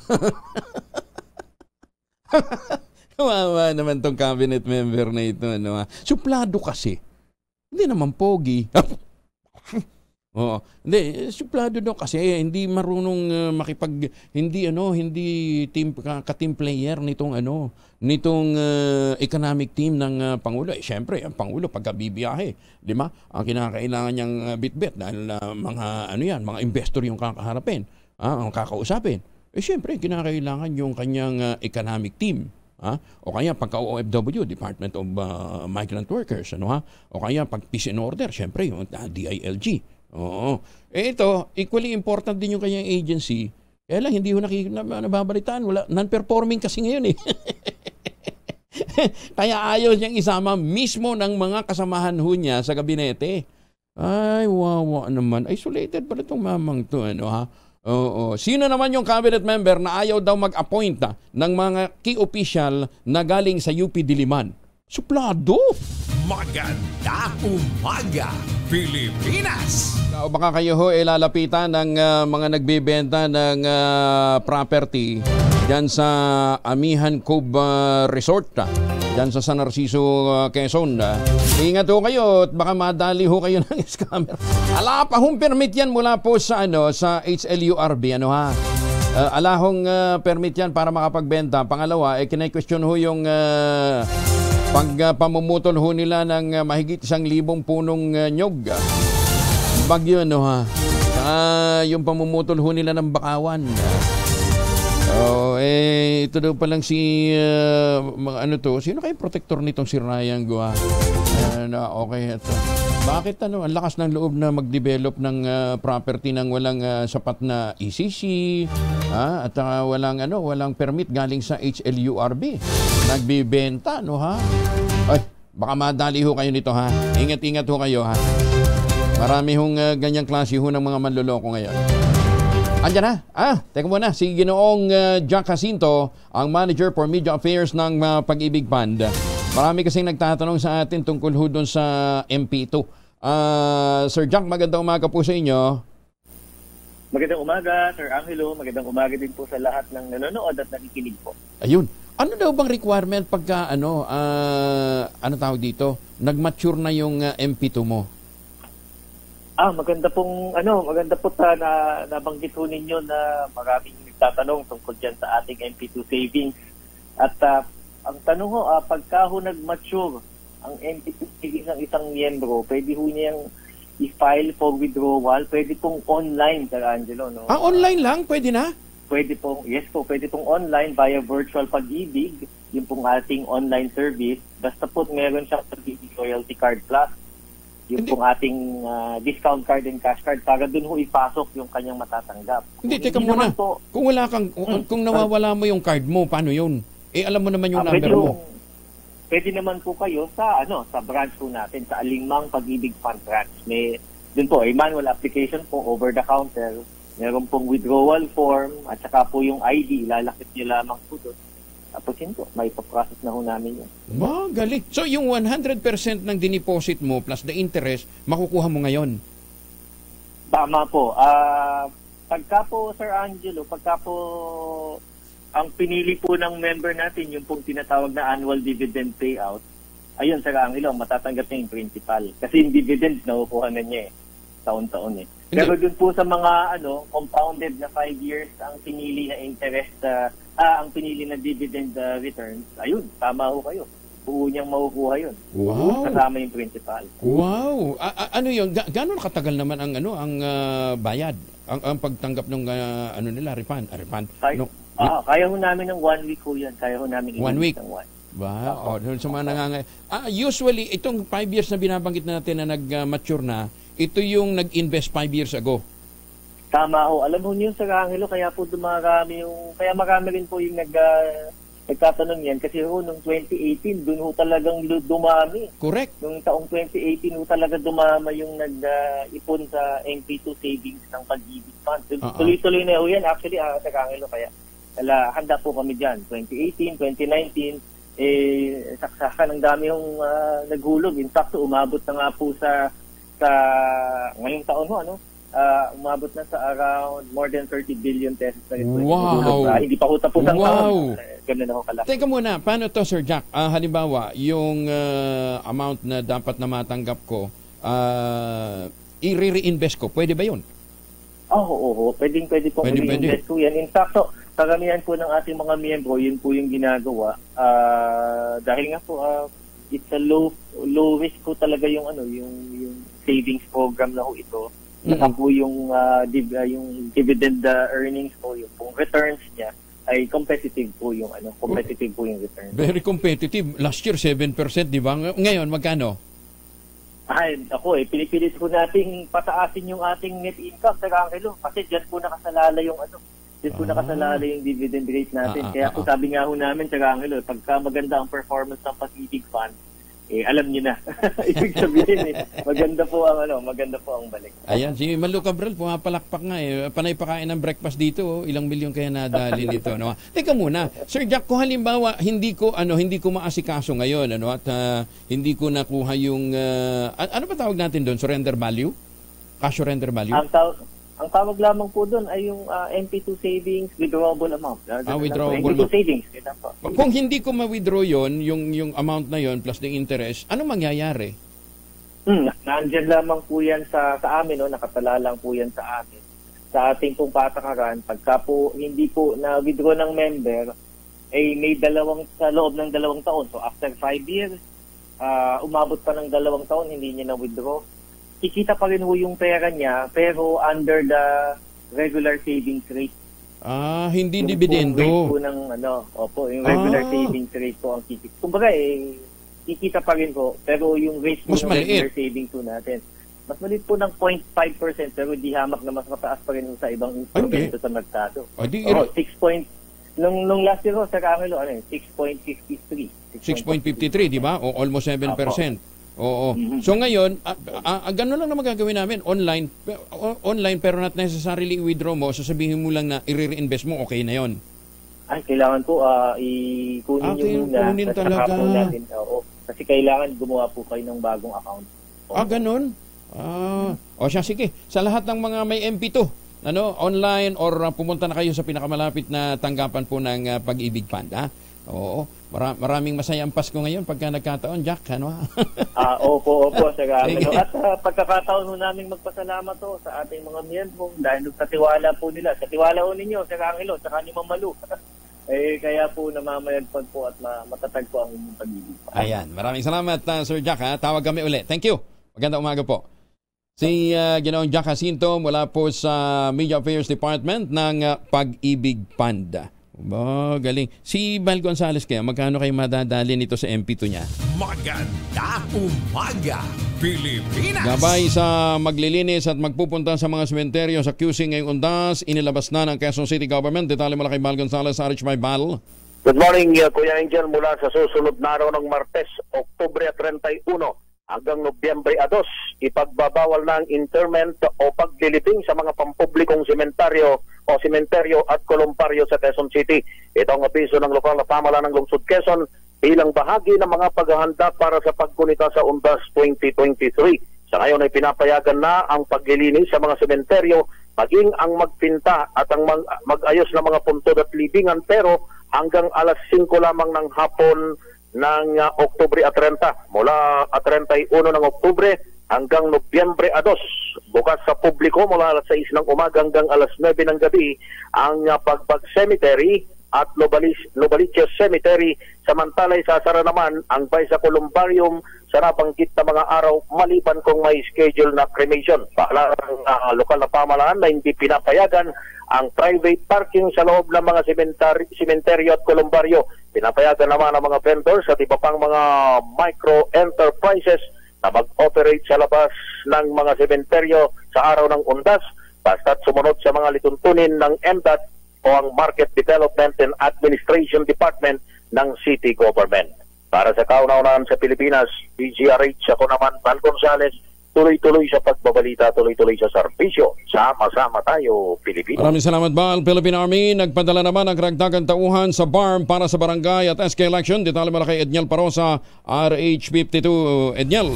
[SPEAKER 2] Kawawa naman tong cabinet member na ito. Suplado kasi. Hindi naman pogi. Hindi, suplado daw kasi hindi marunong hindi team ka-team player nitong economic team ng Pangulo. Syempre, ang Pangulo pagka bibiyahe, di ba? Ang kinakailangan niyang bitbit dahil mga investor yung kakaharapin, ang kakausapin. Syempre, kinakailangan yung kanyang economic team. O kaya pagka OFW, Department of Migrant Workers, o kaya pag peace and order, syempre yung DILG. Oo. Ito, equally important din yung kanyang agency. Kaya lang, hindi ko nababalitaan. Non-performing kasi ngayon Kaya ayaw niyang isama mismo ng mga kasamahan ho niya sa gabinete. Ay, wawa naman. Isolated pala itong mamang to, Oo. Sino naman yung cabinet member na ayaw daw mag-appoint ng mga key official na galing sa UP Diliman? Suplado!
[SPEAKER 3] Maganda umaga, Pilipinas!
[SPEAKER 2] O baka kayo ho lalapitan ng mga nagbibenta ng property dyan sa Amihan Cove Resort, dyan sa San Narciso, Quezon. Ingat ho kayo at baka madali ho kayo ng scammer. Ala pa hong permit yan mula po sa sa HLURB, Alahong permit yan para makapagbenta. Pangalawa, kine-question ho yung pagpamumutol ho nila ng mahigit 1,000 punong nyog. Bagyo, no ha? Yung pamumutol ho nila ng bakawan. Ito daw palang si sino kayong protector nitong si Ryan Gua? Okay, ito. Bakit ang lakas ng loob na mag-develop ng property ng walang sapat na ECC, at walang permit galing sa HLURB. Nagbibenta, no ha? Ay, baka madali ho kayo nito ha. Ingat-ingat ho kayo ha. Marami hong ganyang klase ho ng mga manloloko ngayon. Andiyan na. Teka muna. Si Ginoong Jack Jacinto, ang Manager for Media Affairs ng Pag-ibig Fund. Marami kasing nagtatanong sa atin tungkol ho doon sa MP2. Sir Jack, magandang umaga po sa inyo.
[SPEAKER 5] Magandang umaga, Sir Angelo. Magandang umaga din po sa lahat ng nanonood at nakikinig po.
[SPEAKER 2] Ayun. Ano daw bang requirement pagka tawag dito? Nag-mature na yung MP2 mo?
[SPEAKER 5] Maganda po na nabanggit po ninyo na maraming nagtatanong tungkol dyan sa ating MP2 savings. At ang tanong ho, pagka ho nag-mature ang MP2 savings ng isang miyembro, pwede ho niyang i-file for withdrawal. Pwede pong online, Sir Angelo. No?
[SPEAKER 2] Online lang? Pwede na?
[SPEAKER 5] Pwede pong online via virtual Pag-ibig, yung pong ating online service. Basta po meron siyang Pag-ibig Loyalty Card Plus, yung pong ating discount card and cash card, para dun ho ipasok yung kanyang matatanggap.
[SPEAKER 2] Hindi, teka muna. Kung nawawala mo yung card mo, paano yun? Alam mo naman yung number mo.
[SPEAKER 5] Pwede naman po kayo sa branch po natin, sa Alingmang Pag-ibig Fund branch. Dun po, manual application po, over the counter. Meron pong withdrawal form, at saka po yung ID, ilalakit nyo lamang po doon. Tapos yun po, may ipaprocess na ho namin yun.
[SPEAKER 2] Galing. So yung 100% ng diniposit mo plus the interest, makukuha mo ngayon?
[SPEAKER 5] Tama po. Pagka po, Sir Angelo, ang pinili po ng member natin, yung pong tinatawag na annual dividend payout, ayun, Sir Angelo, matatanggap niya yung principal. Kasi yung dividend, nakukuha na niya taon-taon . Pero dun po sa mga compounded na 5 years ang pinili na interest, ang pinili na dividend returns, ayun, tama ho kayo. Buo niyang makukuha yun.
[SPEAKER 2] Wow.
[SPEAKER 5] Kasama yung principal.
[SPEAKER 2] Wow. Ano yun? Gano'n katagal naman ang bayad? Ang pagtanggap ng refund?
[SPEAKER 5] Kaya ho namin ng 1 week ho yan. Kaya ho namin
[SPEAKER 2] 1 week?
[SPEAKER 5] Ng 1.
[SPEAKER 2] Wow. Sa mga usually, itong 5 years na binabanggit natin na nag-mature na, ito yung nag-invest 5 years ago.
[SPEAKER 5] Tama ho. Alam mo niyo, Sir Angelo, kaya marami rin po yung nagtatanong yan. Kasi ho, noong 2018, dun ho talagang dumami.
[SPEAKER 2] Correct.
[SPEAKER 5] Noong taong 2018 ho talaga dumama yung nag-ipon sa MP2 savings ng Pag-ibig Fund. Tuloy-tuloy na ho yan. Actually, Sir Angelo, kaya handa po kami dyan. 2018, 2019, saksakan, ang dami hong naghulog. In fact, umabot na nga po sa ngayong taon ho, umabot na sa around more than 30 billion pesos na rin.
[SPEAKER 2] Wow!
[SPEAKER 5] Hindi pa ho tapos ang taon. Ganun na ho kalaki.
[SPEAKER 2] Teka muna, paano to, Sir Jack? Halimbawa, yung amount na dapat na matanggap ko, i-reinvest ko, pwede ba yun?
[SPEAKER 5] Oo. Pwede pong i-reinvest ko yan. In fact, karamihan po ng ating mga miyembro, yun po yung ginagawa. Dahil nga po, it's a low risk po talaga yung savings program na ho ito. Saka po yung dividend earnings po, yung pong returns niya ay competitive po yung return.
[SPEAKER 2] Very competitive. Last year 7%, di ba? Ngayon magkano?
[SPEAKER 5] Pinipilit po nating pataasin yung ating net income, Sir Angelo, kasi diyan po nakasalala yung dividend rate natin. Kaya po sabi nga ho namin, Sir Angelo, pagka maganda ang performance ng Pag-ibig Fund, alam niyo na. Ibig sabihin, maganda po ang balik.
[SPEAKER 2] Ayan, si Malu Cabral, pumapalakpak nga Panay pakain ng breakfast dito, ilang milyon kaya nadali nito, Teka muna, Sir Jack, kung halimbawa hindi ko maasikaso ngayon, at hindi ko nakuha yung ano ba tawag natin doon? Surrender value? Cash surrender value?
[SPEAKER 5] Ang tawag lamang po doon ay yung MP2 savings withdrawable amount.
[SPEAKER 2] Withdrawable
[SPEAKER 5] MP2 savings.
[SPEAKER 2] Kung hindi ko ma-withdraw yon, yung amount na yon plus the interest, ano mangyayari?
[SPEAKER 5] Nandiyan lamang po yan sa amin, nakatala lang po yan sa amin. sa ating pong patakaran, pagka po hindi po na-withdraw ng member, ay may sa loob ng 2 taon. So after 5 years, umabot pa ng 2 taon, hindi niya na-withdraw. Kikita pa rin ho yung pera niya, pero under the regular savings rate.
[SPEAKER 2] Hindi
[SPEAKER 5] yung
[SPEAKER 2] dividendo.
[SPEAKER 5] Rate po ng, yung regular savings rate po ang kikita. Kumbaga kikita pa rin po, pero yung rate po ng regular savings po natin, mas maliit po ng 0.5%, pero di hamak na mas mataas pa rin sa ibang instrumento sa merkado. Nung last year ho, sa Camilo, 6.53.
[SPEAKER 2] 6.53, di ba? O almost 7%. Oo. So ngayon, gano'n lang na magagawin namin. Online, pero not necessarily withdraw mo. Sasabihin mo lang na i-reinvest mo, okay na yon.
[SPEAKER 5] Ay, kailangan po kunin nyo muna.
[SPEAKER 2] Kunin talaga.
[SPEAKER 5] Natin, kasi kailangan gumawa po kayo ng bagong account.
[SPEAKER 2] Ganun? Siya, sige. Sa lahat ng mga may MP2, online or pumunta na kayo sa pinakamalapit na tanggapan po ng Pag-ibig Fund, ha? Oo. Maraming masayang Pasko ngayon pagka nagkataon, Jack,
[SPEAKER 5] Opo, Sir Camilo. At pagkakataon ho namin magpasalamat sa ating mga miyembro dahil sa tiwala po nila. Sa tiwala ho ninyo, Sir Camilo, sa ni Ma'am Malu. Kaya po namamayagpag po at matatag po ang inyong pag-ibig.
[SPEAKER 2] Ayan. Maraming salamat, Sir Jack. Tawag kami ulit. Thank you. Magandang umaga po. Si Ginoong Jack Jacinto mula po sa Media Affairs Department ng Pag-ibig Fund. Galing. Si Val Gonzales kaya, magkano kayo madadali nito sa MP2 niya?
[SPEAKER 3] Maganda umaga, Pilipinas!
[SPEAKER 2] Gabay sa maglilinis at magpupunta sa mga sementeryo sa QC ngayong Undas, inilabas na ng Quezon City Government. Detalye mula kay Val Gonzales, RH by Val.
[SPEAKER 9] Good morning, Kuya Angel. Mula sa susunod na araw ng Martes, Oktubre 31 hanggang Nobyembre 2, ipagbabawal na ang interment o paglilibing sa mga pampublikong sementeryo at kolumparyo sa Quezon City. Ito ang abiso ng lokal na pamahalaan ng Lungsod Quezon bilang bahagi ng mga paghahanda para sa paggunita sa Undas 2023. Sa ngayon ay pinapayagan na ang paglilinis sa mga sementeryo, maging ang magpinta at ang mag-ayos ng mga puntod at libingan, pero hanggang alas 5 lamang ng hapon ng Oktubre 30. Mula 31 ng Oktubre hanggang Nobyembre 2, bukas sa publiko mula alas 6 ng umaga hanggang alas 9 ng gabi ang Pagbag Cemetery at Lobaliches Cemetery. Samantalay sasara naman ang Baisa Columbarium sa nabanggit na mga araw maliban kung may schedule na cremation. Paalala ng lokal na pamahalaan na hindi pinapayagan ang private parking sa loob ng mga sementeryo at kolumbaryo. Pinapayagan naman ang mga vendors at iba pang mga micro-enterprises na mag-operate sa labas ng mga sementeryo sa araw ng Undas basta't sumunod sa mga lituntunin ng MDAT o ang Market Development and Administration Department ng City Government. Para sa kauna-unahan sa Pilipinas, DZRH, ako naman, Val Gonzales, tuloy-tuloy sa pagbabalita, tuloy-tuloy sa serbisyo. Sama-sama tayo, Pilipinas.
[SPEAKER 2] Maraming salamat, Val. Philippine Army, nagpadala naman ng karagdagang tauhan sa BARM para sa barangay at SK election. Detalye mula kay Edniel Parosa, RH52. Edniel.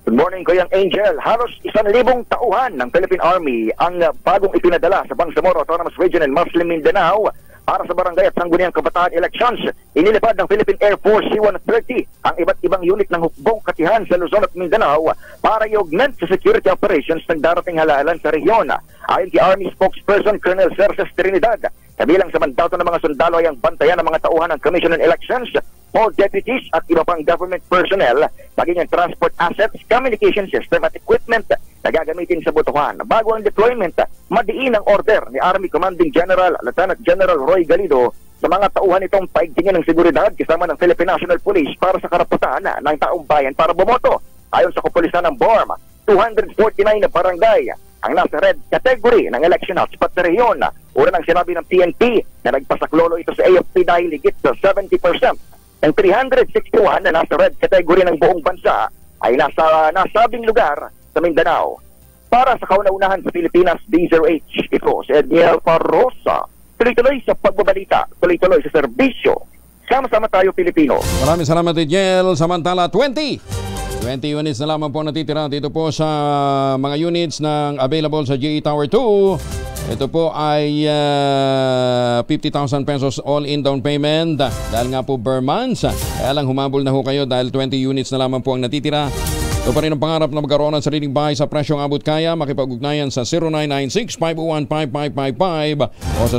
[SPEAKER 6] Good morning, Kuya Angel. Halos 1,000 tauhan ng Philippine Army ang bagong ipinadala sa Bangsamoro Autonomous Region and Muslim Mindanao para sa barangay at sangguniang kabataan elections. Inilipad ng Philippine Air Force C-130 ang iba't ibang unit ng hukbong katihan sa Luzon at Mindanao para i-augment sa security operations ng darating halalan sa rehiyon. Ayon kay Army spokesperson Colonel Cerces Trinidad, kabilang sa mandato ng mga sundalo ay ang bantayan ng mga tauhan ng Commission on Elections, all deputies at iba pang government personnel, maging ang transport assets, communication system at equipment na gagamitin sa botohan. Bago ang deployment, madiin ang order ni Army Commanding General Lieutenant General Roy Galido sa mga tauhan itong paigtingin ng seguridad kasama ng Philippine National Police para sa karapatan ng taong bayan para bumoto. Ayon sa kapulisan ng BARM, 249 na barangay ang nasa red category ng election hotspot sa rehiyon. Una nang sinabi ng PNP na nagpasaklolo ito sa AFP dahil higit sa 70%. Ang 361 na nasa red category ng buong bansa ay nasa nasabing lugar sa Mindanao. Para sa kauna-unahan sa Pilipinas, DZRH, ito si Edniel Parosa. Tuloy-tuloy sa pagbabalita, tuloy-tuloy sa serbisyo. Sama-sama tayo, Pilipino.
[SPEAKER 2] Maraming salamat, Edniel. Samantala, 20 units na lamang po natitira dito po sa mga units ng available sa GE Tower 2. Ito po ay 50,000 pesos all-in down payment dahil nga po per month. Kaya lang humabol na ho kayo dahil 20 units na lamang po ang natitira. Ito pa rin ang pangarap na magkaroon ng sariling bahay sa presyong abot kaya. Makipag-ugnayan sa 0996-501-5555 o sa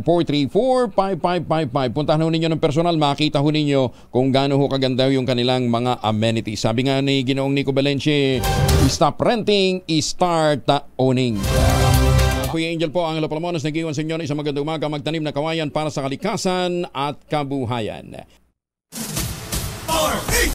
[SPEAKER 2] 0947-434-5555. Puntahan ho ninyo ng personal, makita ho ninyo kung gaano ho kaganda yung kanilang mga amenities. Sabi nga ni Ginoong Nico Belenche, stop renting, start owning. Kuya Angel po, ang Palamonas, nag-iwan sa inyo ng isang magandang umaga, magtanim na kawayan para sa kalikasan at kabuhayan.